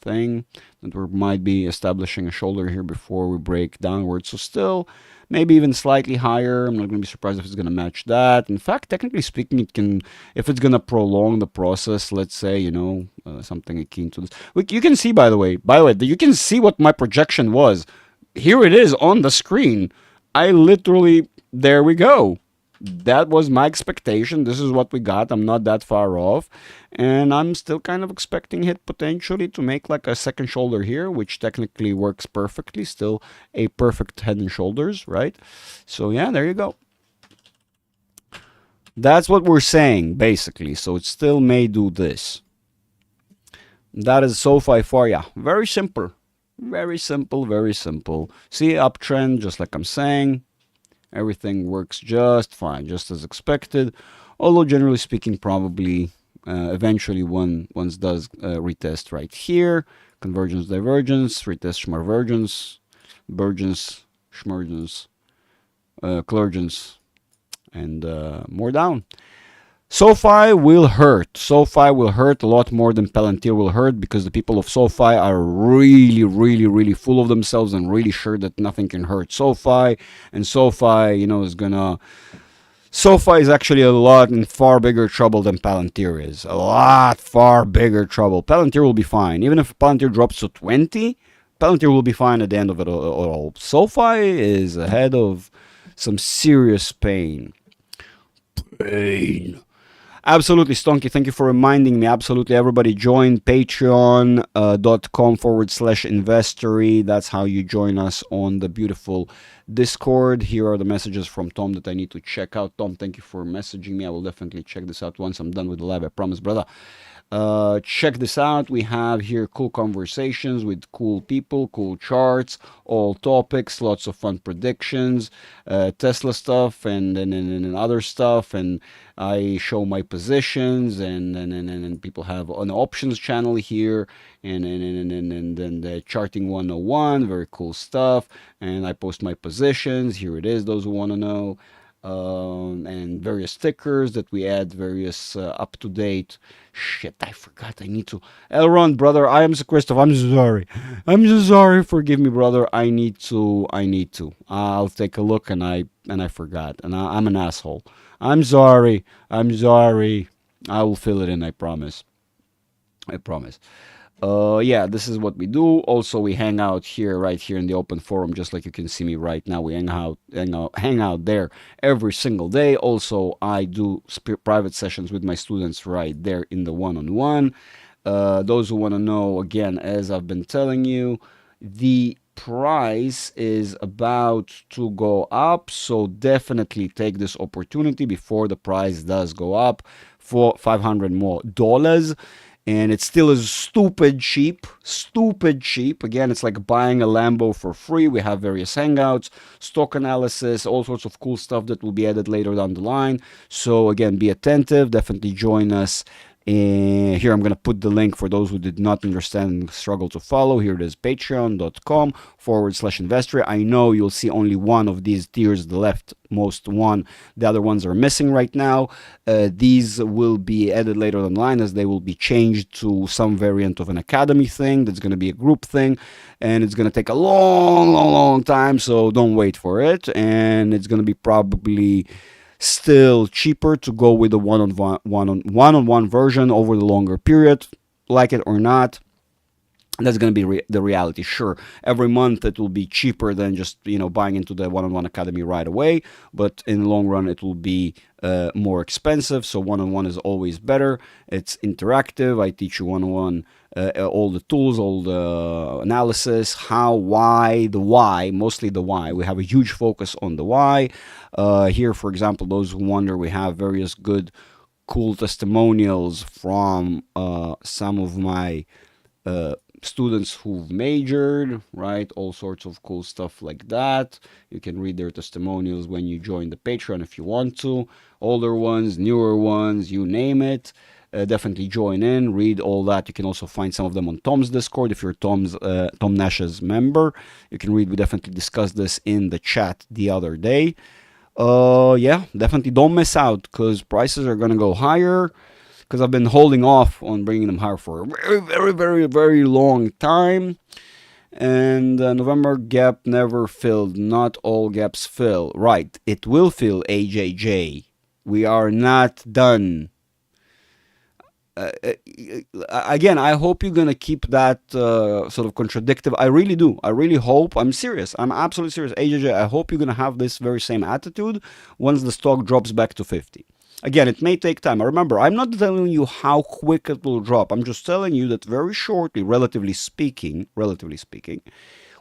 thing, that we might be establishing a shoulder here before we break downwards. So still maybe even slightly higher. I'm not going to be surprised if it's going to match that. In fact, technically speaking, it can, if it's going to prolong the process, let's say, something akin to this. You can see, by the way, you can see what my projection was. Here it is on the screen. I literally, there we go. That was my expectation. This is what we got. I'm not that far off. And I'm still kind of expecting it potentially to make like a second shoulder here, which technically works perfectly. Still a perfect head and shoulders, right? So yeah, there you go. That's what we're saying, basically. So it still may do this. That is SoFi for ya. Very simple. Very simple, very simple. See, uptrend, just like I'm saying. Everything works just fine, just as expected. Although generally speaking, probably eventually once does retest right here. Convergence, divergence, retest, schmervergence, divergence, schmergence, clergence, and more down. SoFi will hurt. SoFi will hurt a lot more than Palantir will hurt, because the people of SoFi are really, really, really full of themselves and really sure that nothing can hurt SoFi. And SoFi, is gonna... SoFi is actually a lot in far bigger trouble than Palantir is. A lot far bigger trouble. Palantir will be fine. Even if Palantir drops to 20, Palantir will be fine at the end of it all. SoFi is ahead of some serious pain. insane. Absolutely, Stonky. Thank you for reminding me. Absolutely, everybody join patreon.com/investory. That's how you join us on the beautiful Discord. Here are the messages from Tom that I need to check out. Tom, thank you for messaging me. I will definitely check this out once I'm done with the live. I promise, brother. Check this out. We have here cool conversations with cool people, cool charts, all topics, lots of fun predictions, Tesla stuff, and other stuff. And I show my positions, and people have an options channel here, and the charting 101, very cool stuff. And I post my positions. Here it is. Those who want to know. And various stickers that we add, various up-to-date shit. I forgot. I need to. Elron, brother, I am Christoph. I'm sorry. I'm so sorry. Forgive me, brother. I need to. I'll take a look, and I forgot, and I'm an asshole. I'm sorry. I will fill it in. I promise. Yeah, this is what we do. Also, we hang out here, right here in the open forum, just like you can see me right now. We hang out there every single day. Also, I do private sessions with my students right there in the one-on-one. Those who want to know, again, as I've been telling you, the price is about to go up, so definitely take this opportunity before the price does go up for $500 more. And it still is stupid cheap. Again, it's like buying a Lambo for free. We have various hangouts, stock analysis, all sorts of cool stuff that will be added later down the line. So again, be attentive. Definitely join us. And here I'm going to put the link for those who did not understand and struggle to follow. Here it is, patreon.com/investory. I know you'll see only one of these tiers, the leftmost one. The other ones are missing right now. These will be added later down the line, as they will be changed to some variant of an academy thing. That's going to be a group thing, and it's going to take a long time, so don't wait for it. And it's going to be probably still cheaper to go with the one-on-one version over the longer period, like it or not. That's going to be the reality. Sure, every month it will be cheaper than just buying into the one-on-one academy right away, but in the long run it will be more expensive. So one-on-one is always better. It's interactive. I teach you one-on-one all the tools, all the analysis, how, why, the why, mostly the why. We have a huge focus on the why. Here, for example, those who wonder, we have various good, cool testimonials from some of my students who've majored, right? All sorts of cool stuff like that. You can read their testimonials when you join the Patreon if you want to. Older ones, newer ones, you name it. Definitely join in, read all that. You can also find some of them on Tom's Discord if you're Tom Nash's member. You can read. We definitely discussed this in the chat the other day. Yeah, definitely don't miss out, because prices are going to go higher, because I've been holding off on bringing them higher for a very long time. And November gap never filled. Not all gaps fill. Right, it will fill, AJJ. We are not done. Again, I hope you're going to keep that sort of contradictive. I really do. I really hope. I'm serious. I'm absolutely serious. AJJ, I hope you're going to have this very same attitude once the stock drops back to 50. Again, it may take time. Remember, I'm not telling you how quick it will drop. I'm just telling you that very shortly, relatively speaking,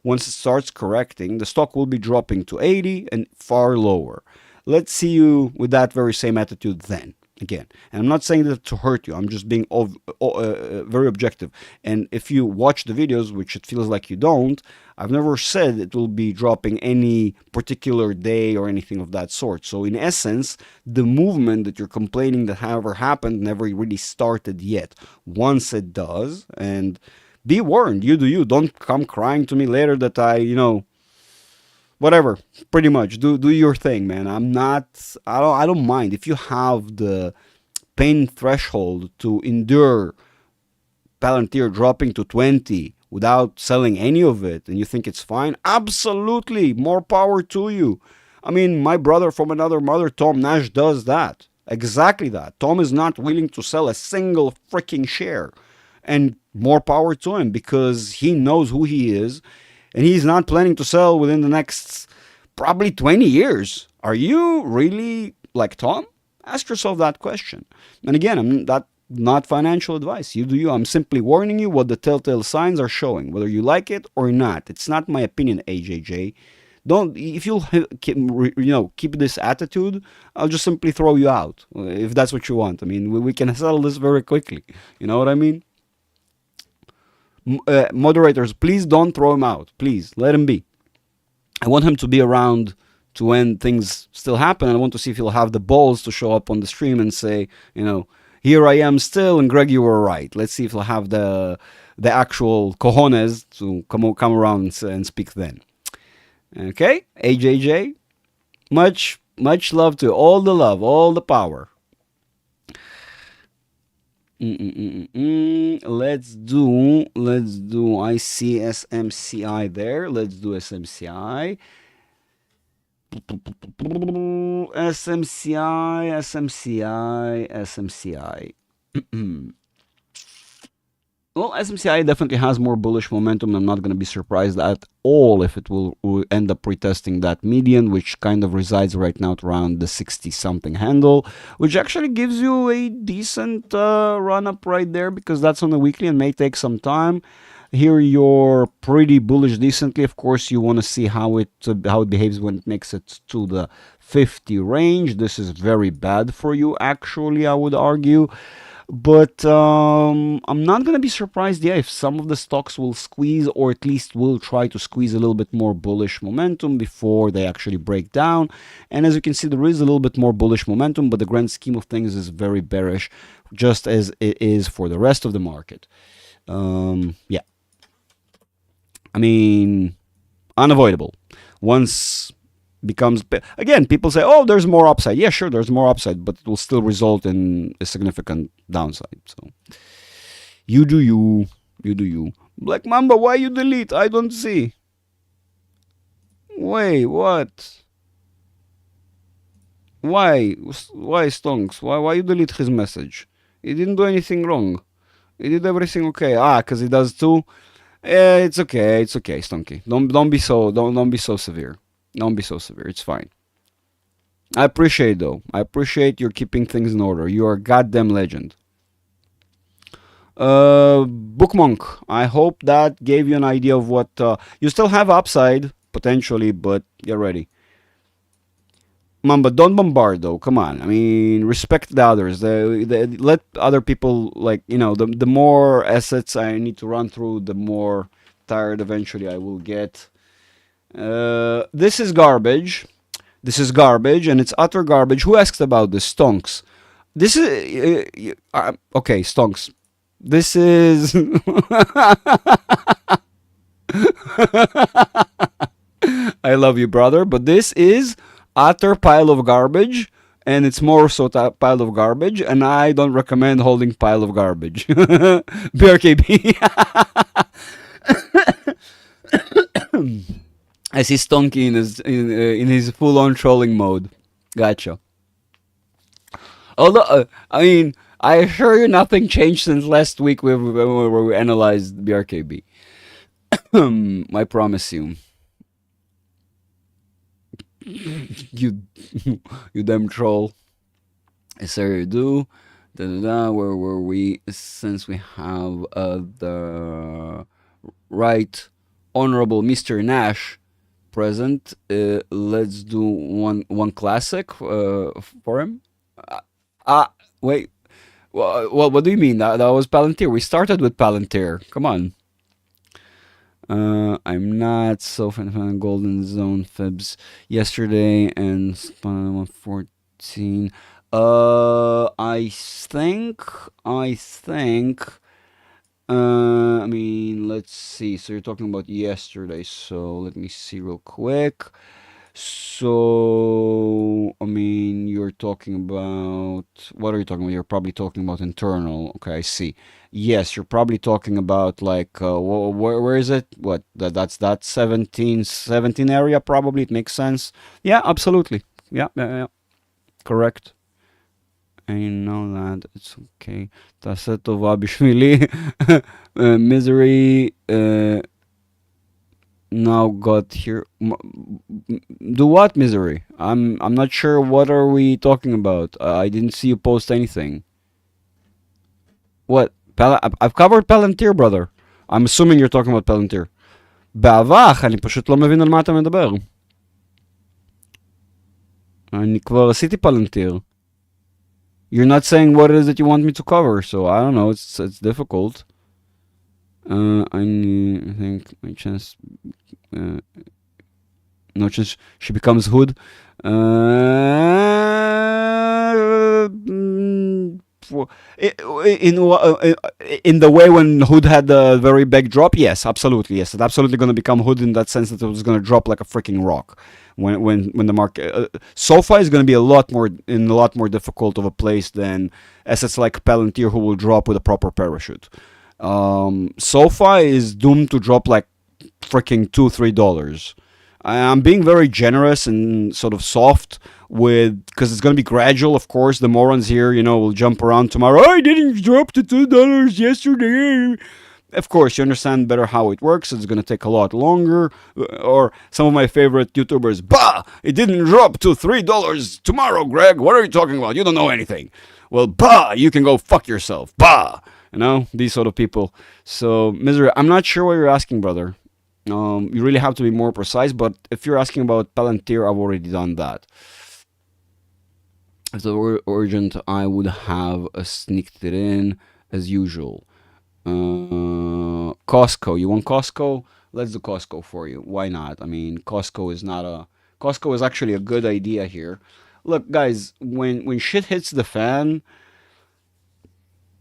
once it starts correcting, the stock will be dropping to 80 and far lower. Let's see you with that very same attitude then. Again, and I'm not saying that to hurt you. I'm just being very objective. And if you watch the videos, which it feels like you don't, I've never said it will be dropping any particular day or anything of that sort. So in essence, the movement that you're complaining that however happened never really started yet. Once it does, and be warned, you do you. Don't come crying to me later that whatever, pretty much do your thing, man. I don't mind if you have the pain threshold to endure Palantir dropping to 20 without selling any of it, and you think it's fine. Absolutely, more power to you. I mean, my brother from another mother, Tom Nash, does that, exactly that. Tom is not willing to sell a single freaking share, and more power to him, because he knows who he is. And he's not planning to sell within the next probably 20 years. Are you really like Tom? Ask yourself that question. And again, not financial advice. You do you. I'm simply warning you what the telltale signs are showing, whether you like it or not. It's not my opinion, AJJ. Don't, if you'll keep this attitude, I'll just simply throw you out if that's what you want. I mean, we can settle this very quickly. You know what I mean? Moderators, please don't throw him out. Please let him be. I want him to be around to when things still happen. And I want to see if he'll have the balls to show up on the stream and say, here I am still, and Greg, you were right. Let's see if he'll have the actual cojones to come around and speak then. Okay, AJJ, much love to you. All the love, all the power. Let's do. I see SMCI there. Let's do SMCI. SMCI. Well, SMCI definitely has more bullish momentum. I'm not going to be surprised at all if it will end up retesting that median, which kind of resides right now at around the 60-something handle, which actually gives you a decent run-up right there, because that's on the weekly and may take some time. Here you're pretty bullish decently. Of course, you want to see how it behaves when it makes it to the 50 range. This is very bad for you, actually, I would argue. But I'm not going to be surprised, if some of the stocks will squeeze, or at least will try to squeeze a little bit more bullish momentum before they actually break down. And as you can see, there is a little bit more bullish momentum, but the grand scheme of things is very bearish, just as it is for the rest of the market. Yeah. I mean, unavoidable. Once becomes, again, people say, oh, there's more upside. Yeah, sure, there's more upside, but it will still result in a significant downside. So you do you. Black Mamba, why you delete? I don't see. Wait, what? Why Stonks? Why you delete his message? He didn't do anything wrong. He did everything okay. Because he does too. It's okay, Stonky. Don't be so severe. Don't be so severe. It's fine. I appreciate you're keeping things in order. You're a goddamn legend. Bookmonk, I hope that gave you an idea of what you still have upside potentially, but you're ready. Mamba, don't bombard though. Come on. I mean, respect the others. Let other people, the more assets I need to run through, the more tired eventually I will get. This is garbage. And it's utter garbage. Who asked about this? Stonks. This is okay, Stonks. This is I love you, brother, but this is utter pile of garbage, and it's more so pile of garbage, and I don't recommend holding pile of garbage. BRKB. I see Stonky in his full-on trolling mode. Gotcha. Although, I assure you nothing changed since last week where we analyzed BRKB. I promise you. You damn troll. Yes, sir, you do. Where were we? Since we have the right honorable Mr. Nash present, let's do one classic for him. Wait. Well, what do you mean? That was Palantir. We started with Palantir. Come on. I'm not so fan of Golden Zone Fibs yesterday and 114. I think. Let's see. So you're talking about yesterday. So let me see real quick. So, you're talking about, what are you talking about? You're probably talking about internal. Okay, I see. Yes, you're probably talking about where is it? What, that's that 17 area probably. It makes sense. Yeah, absolutely. Yeah. Correct. I know that. It's okay. Tasetova Bishvili. Misery. now got here. Do what, Misery? I'm not sure. What are we talking about? I didn't see you post anything. What? I've covered Palantir, brother. I'm assuming you're talking about Palantir. באב"ח, אני פשוט לא מבין על מה אתה מדבר. אני כבר עשיתי Palantir. You're not saying what it is that you want me to cover, so I don't know. It's difficult. I think my chance. No chance she becomes Hood. In the way when Hood had the very big drop, yes, absolutely, yes, it's absolutely going to become Hood in that sense that it was going to drop like a freaking rock. When the market SoFi is going to be a lot more difficult of a place than assets like Palantir, who will drop with a proper parachute. SoFi is doomed to drop like freaking $2-3. I'm being very generous and sort of soft because it's going to be gradual. Of course, the morons here, will jump around tomorrow. I didn't drop to $2 yesterday. Of course, you understand better how it works. It's going to take a lot longer. Or some of my favorite YouTubers, bah, it didn't drop to $3 tomorrow, Greg. What are you talking about? You don't know anything. Well, bah, you can go fuck yourself. Bah, these sort of people. So, Misery, I'm not sure what you're asking, brother. You really have to be more precise, but if you're asking about Palantir, I've already done that. If it were urgent, I would have sneaked it in as usual. Costco, you want Costco? Let's do Costco for you. Why not? I mean, Costco is actually a good idea here. Look, guys, when shit hits the fan,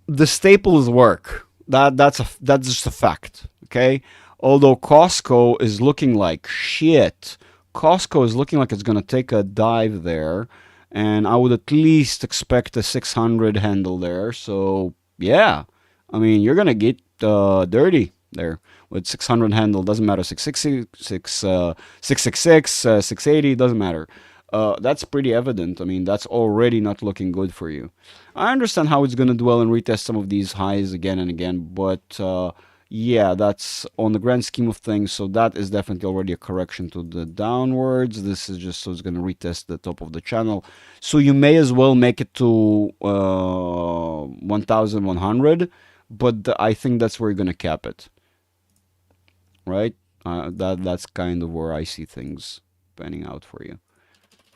the staples work. That's just a fact, okay? Although Costco is looking like shit. Costco is looking like it's going to take a dive there. And I would at least expect a 600 handle there. So, yeah. I mean, you're going to get dirty there with 600 handle. Doesn't matter. 666, 680, doesn't matter. That's pretty evident. I mean, that's already not looking good for you. I understand how it's going to dwell and retest some of these highs again and again. But... yeah, that's on the grand scheme of things. So that is definitely already a correction to the downwards. This is just so it's going to retest the top of the channel. So you may as well make it to 1,100. But I think that's where you're going to cap it. Right? That's kind of where I see things panning out for you.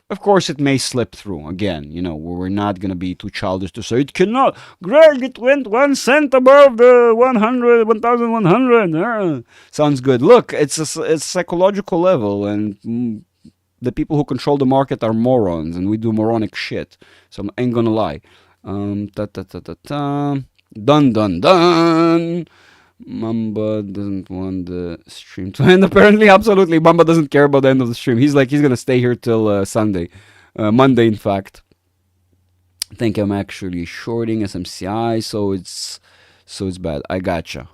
Of course, it may slip through. Again, we're not going to be too childish to say, it cannot. Greg, it went 1 cent above the 1,100. Sounds good. Look, it's a psychological level, and the people who control the market are morons, and we do moronic shit. So I ain't going to lie. Done. Mamba doesn't want the stream to end. Apparently, absolutely, Mamba doesn't care about the end of the stream. He's gonna stay here till Sunday, Monday, in fact. I think I'm actually shorting SMCI, so it's bad. I gotcha.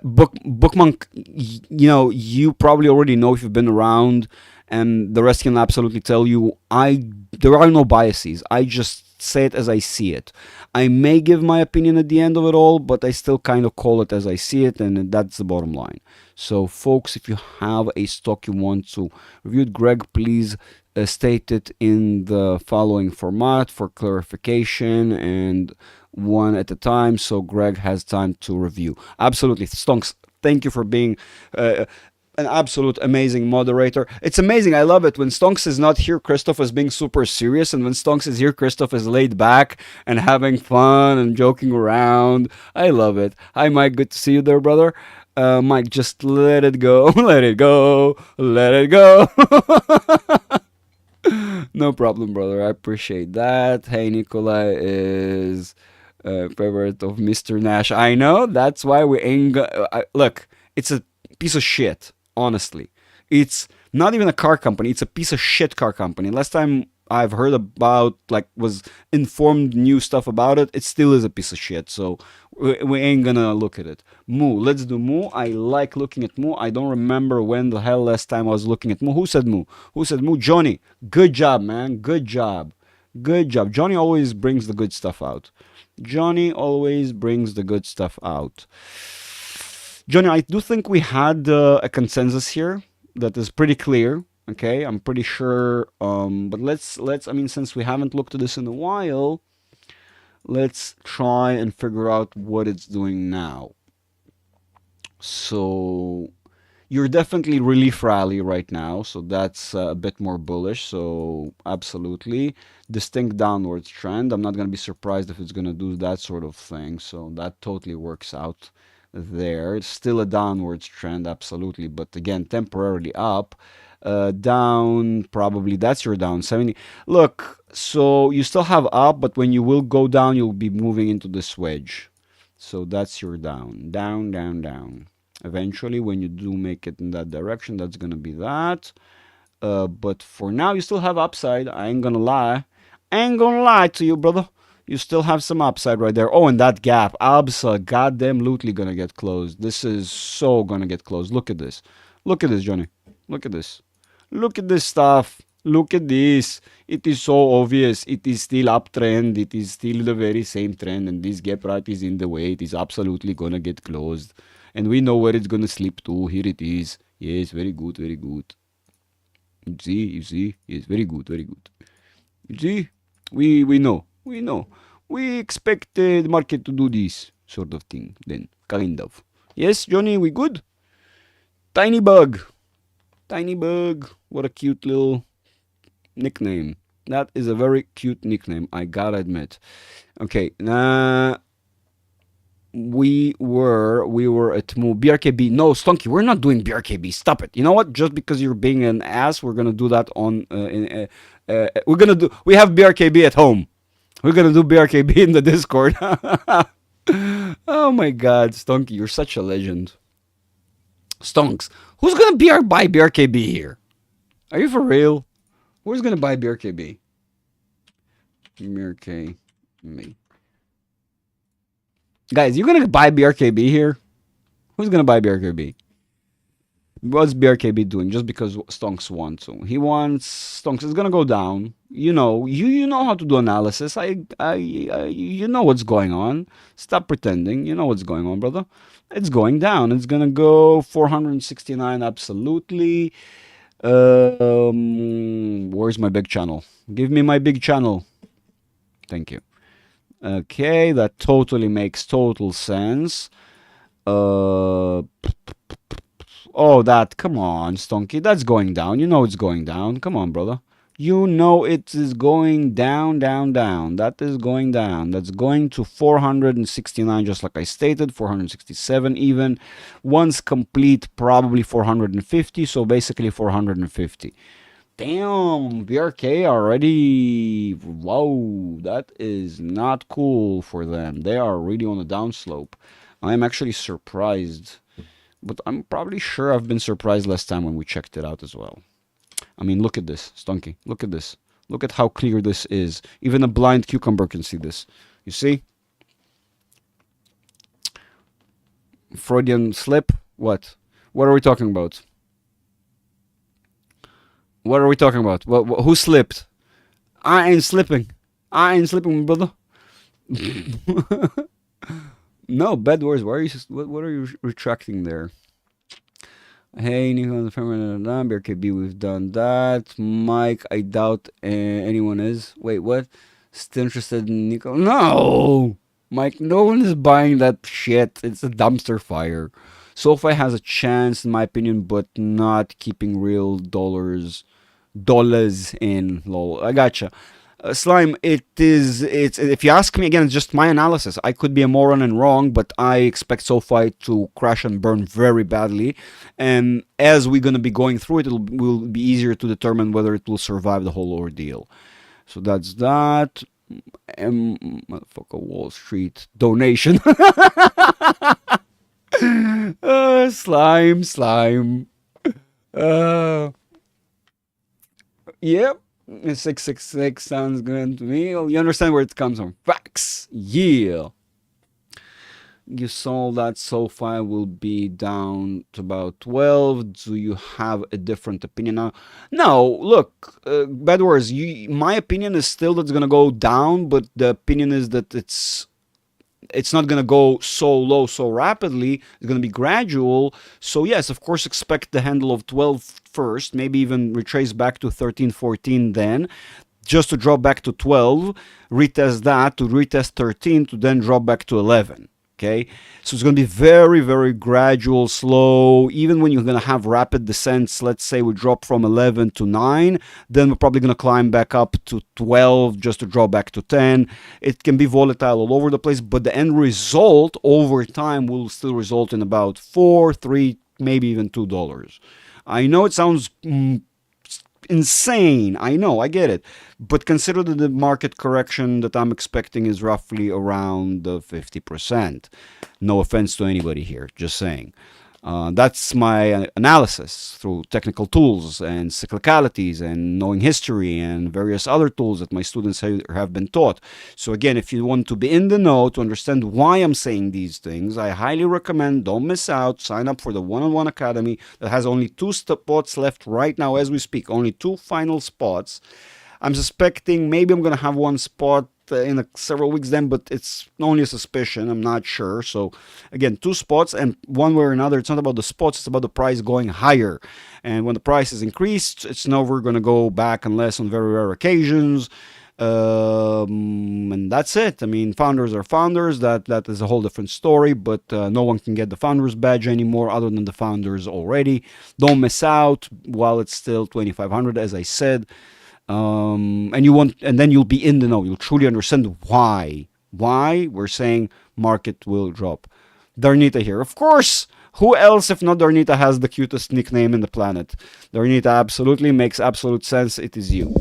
Bookmonk, you probably already know if you've been around, and the rest can absolutely tell you. There are no biases. I just say it as I see it. I may give my opinion at the end of it all, but I still kind of call it as I see it, and that's the bottom line. So, folks, if you have a stock you want to review, Greg, please state it in the following format for clarification and one at a time, so Greg has time to review. Absolutely. Stonks, thank you for being... an absolute amazing moderator. It's amazing. I love it. When Stonks is not here, Christoph is being super serious. And when Stonks is here, Christoph is laid back and having fun and joking around. I love it. Hi, Mike. Good to see you there, brother. Mike, just let it go. Let it go. Let it go. No problem, brother. I appreciate that. Hey, Nikolai is favorite of Mr. Nash. I know. That's why we ain't... Look, it's a piece of shit. Honestly, it's not even a car company. It's a piece of shit car company. Last time I've heard about, was informed new stuff about it, it still is a piece of shit. So we ain't gonna look at it. Moo, let's do Moo. I like looking at Moo. I don't remember when the hell last time I was looking at Moo. Who said Moo? Johnny, good job, man. Good job. Johnny always brings the good stuff out. Johnny, I do think we had a consensus here that is pretty clear. Okay, I'm pretty sure. But let's. I mean, since we haven't looked at this in a while, let's try and figure out what it's doing now. So you're definitely relief rally right now, so that's a bit more bullish. So absolutely distinct downwards trend. I'm not going to be surprised if it's going to do that sort of thing. So that totally works out there. It's still a downwards trend, absolutely, but again, temporarily up. Down, probably that's your down 70. Look, so you still have up, but when you will go down, you'll be moving into this wedge. So that's your down, down, down, down. Eventually, when you do make it in that direction, that's gonna be that. But for now, you still have upside. I ain't gonna lie. I ain't gonna lie to you, brother. You still have some upside right there. Oh, and that gap, goddamn lootly gonna get closed. This is so gonna get closed. Look at this. Look at this, Johnny. Look at this. Look at this stuff. Look at this. It is so obvious. It is still uptrend. It is still the very same trend. And this gap right is in the way. It is absolutely gonna get closed. And we know where it's gonna slip to. Here it is. Yes, very good, very good. You see? Yes, very good, very good. You see? We know. We know. We expect the market to do this sort of thing then. Kind of. Yes, Johnny, we good? Tiny Bug. Tiny Bug. What a cute little nickname. That is a very cute nickname, I gotta admit. Okay, we were at BRKB. No, Stonky, we're not doing BRKB. Stop it. You know what? Just because you're being an ass, we're gonna do that on. We have BRKB at home. We're gonna do BRKB in the Discord. Oh my God, Stonky, you're such a legend. Stonks, who's gonna buy BRKB here? Are you for real? Who's gonna buy BRKB? BRKB. Guys, you gonna buy BRKB here? Who's gonna buy BRKB? What's BRKB doing? Just because Stonks wants to. He wants Stonks. It's gonna go down. You know, you know how to do analysis. You know what's going on. Stop pretending. You know what's going on, brother. It's going down. It's gonna go 469. Absolutely. Where's my big channel? Give me my big channel. Thank you. Okay, that totally makes total sense. Oh, that, come on, Stonky, that's going down. You know it's going down. Come on, brother. You know it is going down, down, down. That is going down. That's going to 469, just like I stated, 467 even. Once complete, probably 450, so basically 450. Damn, BRK already. Whoa, that is not cool for them. They are really on a downslope. I am actually surprised, but I'm probably sure I've been surprised last time when we checked it out as well. I mean, look at this, Stonky. Look at this. Look at how clear this is. Even a blind cucumber can see this. You see? Freudian slip? What? What are we talking about? What are we talking about? Who slipped? I ain't slipping. I ain't slipping, brother. No, bad words. Why are you? What are you retracting there? Hey, Nico, the feminine BRKB, we've done that. Mike, I doubt anyone is. Wait, what? Still interested in Nico? No, Mike, no one is buying that shit. It's a dumpster fire. SoFi has a chance, in my opinion, but not keeping real dollars in. Lol. I gotcha. Slime, it's if you ask me again, it's just my analysis. I could be a moron and wrong, but I expect SoFi to crash and burn very badly. And as we're going to be going through it, will be easier to determine whether it will survive the whole ordeal. So that's that. Motherfucker, Wall Street donation. Slime. Yep. 666 sounds good to me. You understand where it comes from. Facts. Yeah. You saw that SoFi will be down to about 12. Do you have a different opinion now? No, look, bad words. My opinion is still that it's going to go down, but the opinion is that it's it's not going to go so low so rapidly. It's going to be gradual. So yes, of course, expect the handle of 12 first, maybe even retrace back to 13, 14 then, just to drop back to 12, retest that, to retest 13, to then drop back to 11. Okay, so it's going to be very, very gradual, slow. Even when you're going to have rapid descents, let's say we drop from 11 to 9, then we're probably going to climb back up to 12 just to drop back to 10. It can be volatile all over the place, but the end result over time will still result in about 4, 3, maybe even $2. I know it sounds insane. I know, I get it. But consider that the market correction that I'm expecting is roughly around 50%. No offense to anybody here, just saying. That's my analysis through technical tools and cyclicalities and knowing history and various other tools that my students have been taught. So again, if you want to be in the know to understand why I'm saying these things, I highly recommend, don't miss out, sign up for the One-on-One Academy that has only 2 spots left right now as we speak, only 2 final spots. I'm suspecting maybe I'm going to have 1 spot in several weeks then, but it's only a suspicion. I'm not sure. So again, 2 spots, and one way or another, it's not about the spots, it's about the price going higher. And when the price is increased, it's never going to go back unless on very rare occasions. And that's it. I mean, founders are founders. That is a whole different story, but no one can get the founders badge anymore other than the founders already. Don't miss out while it's still 2,500, as I said. And then you'll be in the know. You'll truly understand why we're saying market will drop. Darnita here, of course. Who else if not Darnita has the cutest nickname in the planet? Darnita absolutely makes absolute sense. It is you.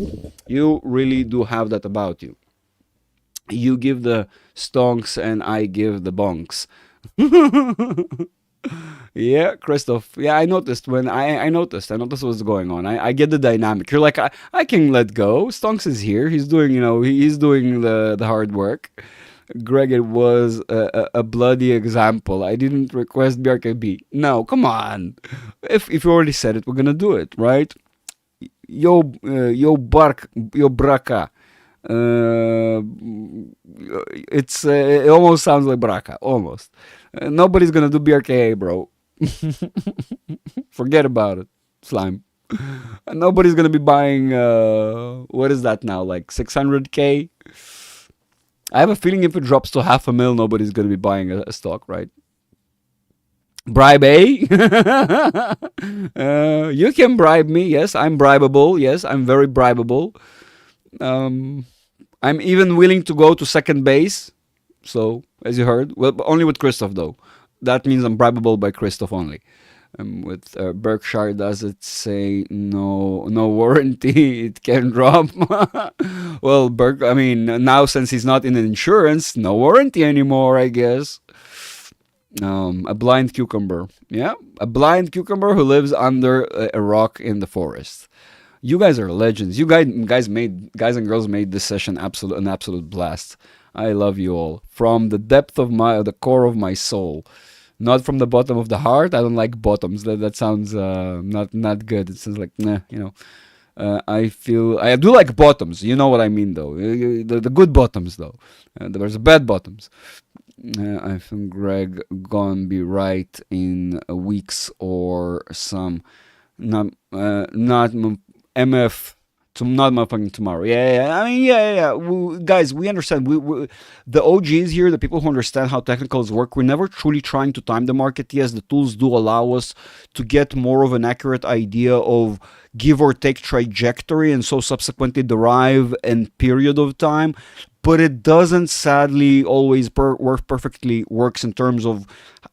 You really do have that about you. You give the stonks and I give the bonks. Yeah, Christoph. Yeah, I noticed when I noticed what's going on. I get the dynamic. You're like, I can let go. Stonks is here. He's doing, he's doing the hard work. Greg, it was a bloody example. I didn't request BRKB. No, come on. If you already said it, we're gonna do it, right? Yo braka. It almost sounds like Braka, almost. Nobody's gonna do BRKA, bro. Forget about it, slime. Nobody's gonna be buying what is that now, like 600k? I have a feeling if it drops to 500,000, nobody's gonna be buying a stock, right? Bribe, eh? You can bribe me. Yes, I'm bribable. Yes, I'm very bribable. I'm even willing to go to second base. So, as you heard, well, only with Christoph though. That means I'm bribable by Christoph only. With Berkshire, does it say no warranty? It can drop. Well, I mean, now since he's not in insurance, no warranty anymore, I guess. A blind cucumber. Yeah, a blind cucumber who lives under a rock in the forest. You guys are legends. You guys and girls made this session an absolute blast. I love you all from the depth of the core of my soul, not from the bottom of the heart. I don't like bottoms. That sounds not good. It sounds like nah, I do like bottoms. You know what I mean, though. The good bottoms, though. There's bad bottoms. I think Greg gonna be right in weeks or some. Not MF. Not motherfucking tomorrow. Yeah. I mean, yeah. Guys, we understand. We the OGs here, the people who understand how technicals work, we're never truly trying to time the market. Yes, the tools do allow us to get more of an accurate idea of give or take trajectory, and so subsequently derive a period of time. But it doesn't sadly always works in terms of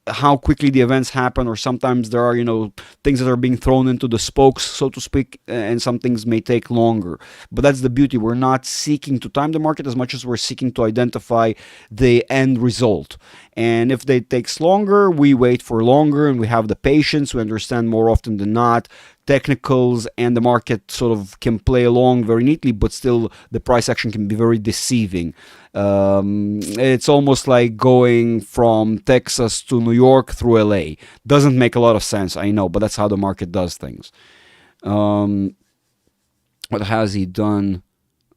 how quickly the events happen, or sometimes there are things that are being thrown into the spokes, so to speak, and some things may take longer. But that's the beauty. We're not seeking to time the market as much as we're seeking to identify the end result. And if it takes longer, we wait for longer, and we have the patience. We understand more often than not technicals and the market sort of can play along very neatly, but still the price action can be very deceiving. It's almost like going from Texas to New York through LA. Doesn't make a lot of sense, I know, but that's how the market does things. What has he done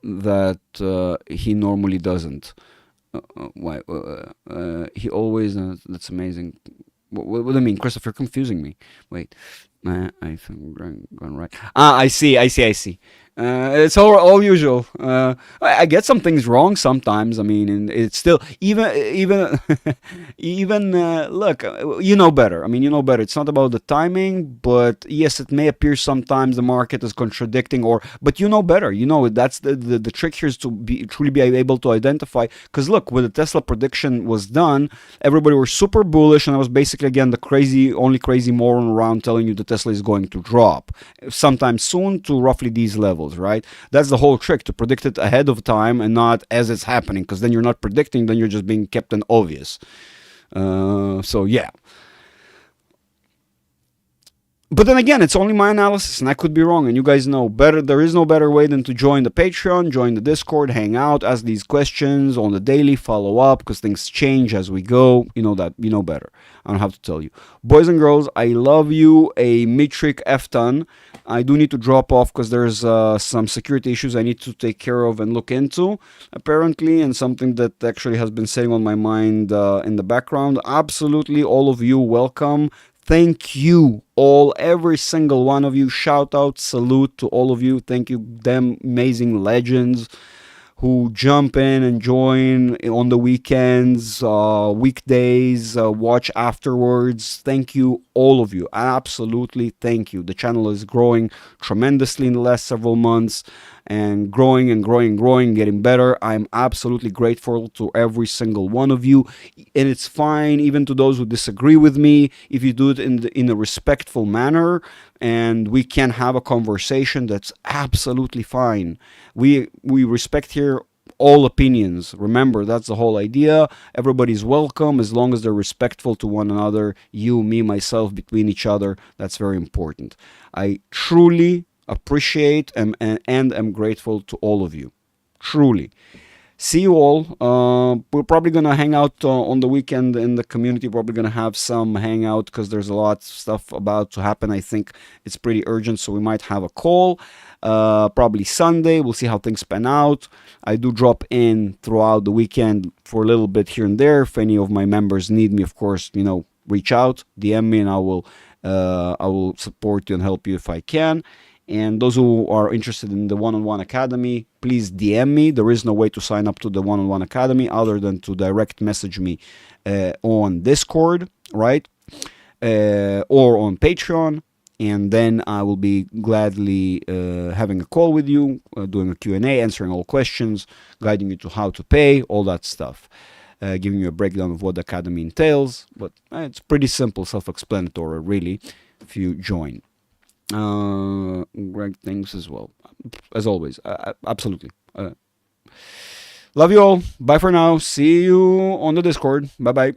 that he normally doesn't? Why? He always. That's amazing. What do you mean, Christopher? You're confusing me. Wait. I think I'm going right. I see. It's all usual. I get some things wrong sometimes. I mean, and it's still even even look. You know better. I mean, you know better. It's not about the timing, but yes, it may appear sometimes the market is contradicting, but you know better. You know that's the trick here is to truly be able to identify. Because look, when the Tesla prediction was done, everybody was super bullish, and I was basically again the only crazy moron around telling you that Tesla is going to drop sometime soon to roughly these levels, right? That's the whole trick, to predict it ahead of time and not as it's happening, because then you're not predicting, then you're just being Captain Obvious. So yeah. But then again, it's only my analysis, and I could be wrong, and you guys know better. There is no better way than to join the Patreon, join the Discord, hang out, ask these questions on the daily, follow up, because things change as we go. You know that. You know better. I don't have to tell you. Boys and girls, I love you a metric F-ton. I do need to drop off because there's some security issues I need to take care of and look into, apparently, and something that actually has been sitting on my mind in the background. Absolutely, all of you, welcome. Thank you all, every single one of you. Shout out, salute to all of you. Thank you, them amazing legends who jump in and join on the weekends, weekdays, watch afterwards. Thank you, all of you. Absolutely, thank you. The channel is growing tremendously in the last several months, and growing and growing and growing, getting better. I'm absolutely grateful to every single one of you, and it's fine even to those who disagree with me if you do it in a respectful manner, and we can have a conversation. That's absolutely fine. We respect here all opinions. Remember, that's the whole idea. Everybody's welcome as long as they're respectful to one another, you, me, myself, between each other. That's very important. I truly appreciate and am grateful to all of you. Truly. See you all. We're probably going to hang out on the weekend in the community. Probably going to have some hangout because there's a lot of stuff about to happen. I think it's pretty urgent, so we might have a call. Probably Sunday. We'll see how things pan out. I do drop in throughout the weekend for a little bit here and there. If any of my members need me, of course, reach out, DM me, and I will support you and help you if I can. And those who are interested in the One-on-One Academy, please DM me. There is no way to sign up to the One-on-One Academy other than to direct message me on Discord, right? Or on Patreon. And then I will be gladly having a call with you, doing a Q&A, answering all questions, guiding you to how to pay, all that stuff. Giving you a breakdown of what the Academy entails. But it's pretty simple, self-explanatory, really, if you join. Great things as well, as always. Absolutely. Love you all. Bye for now. See you on the Discord. Bye bye.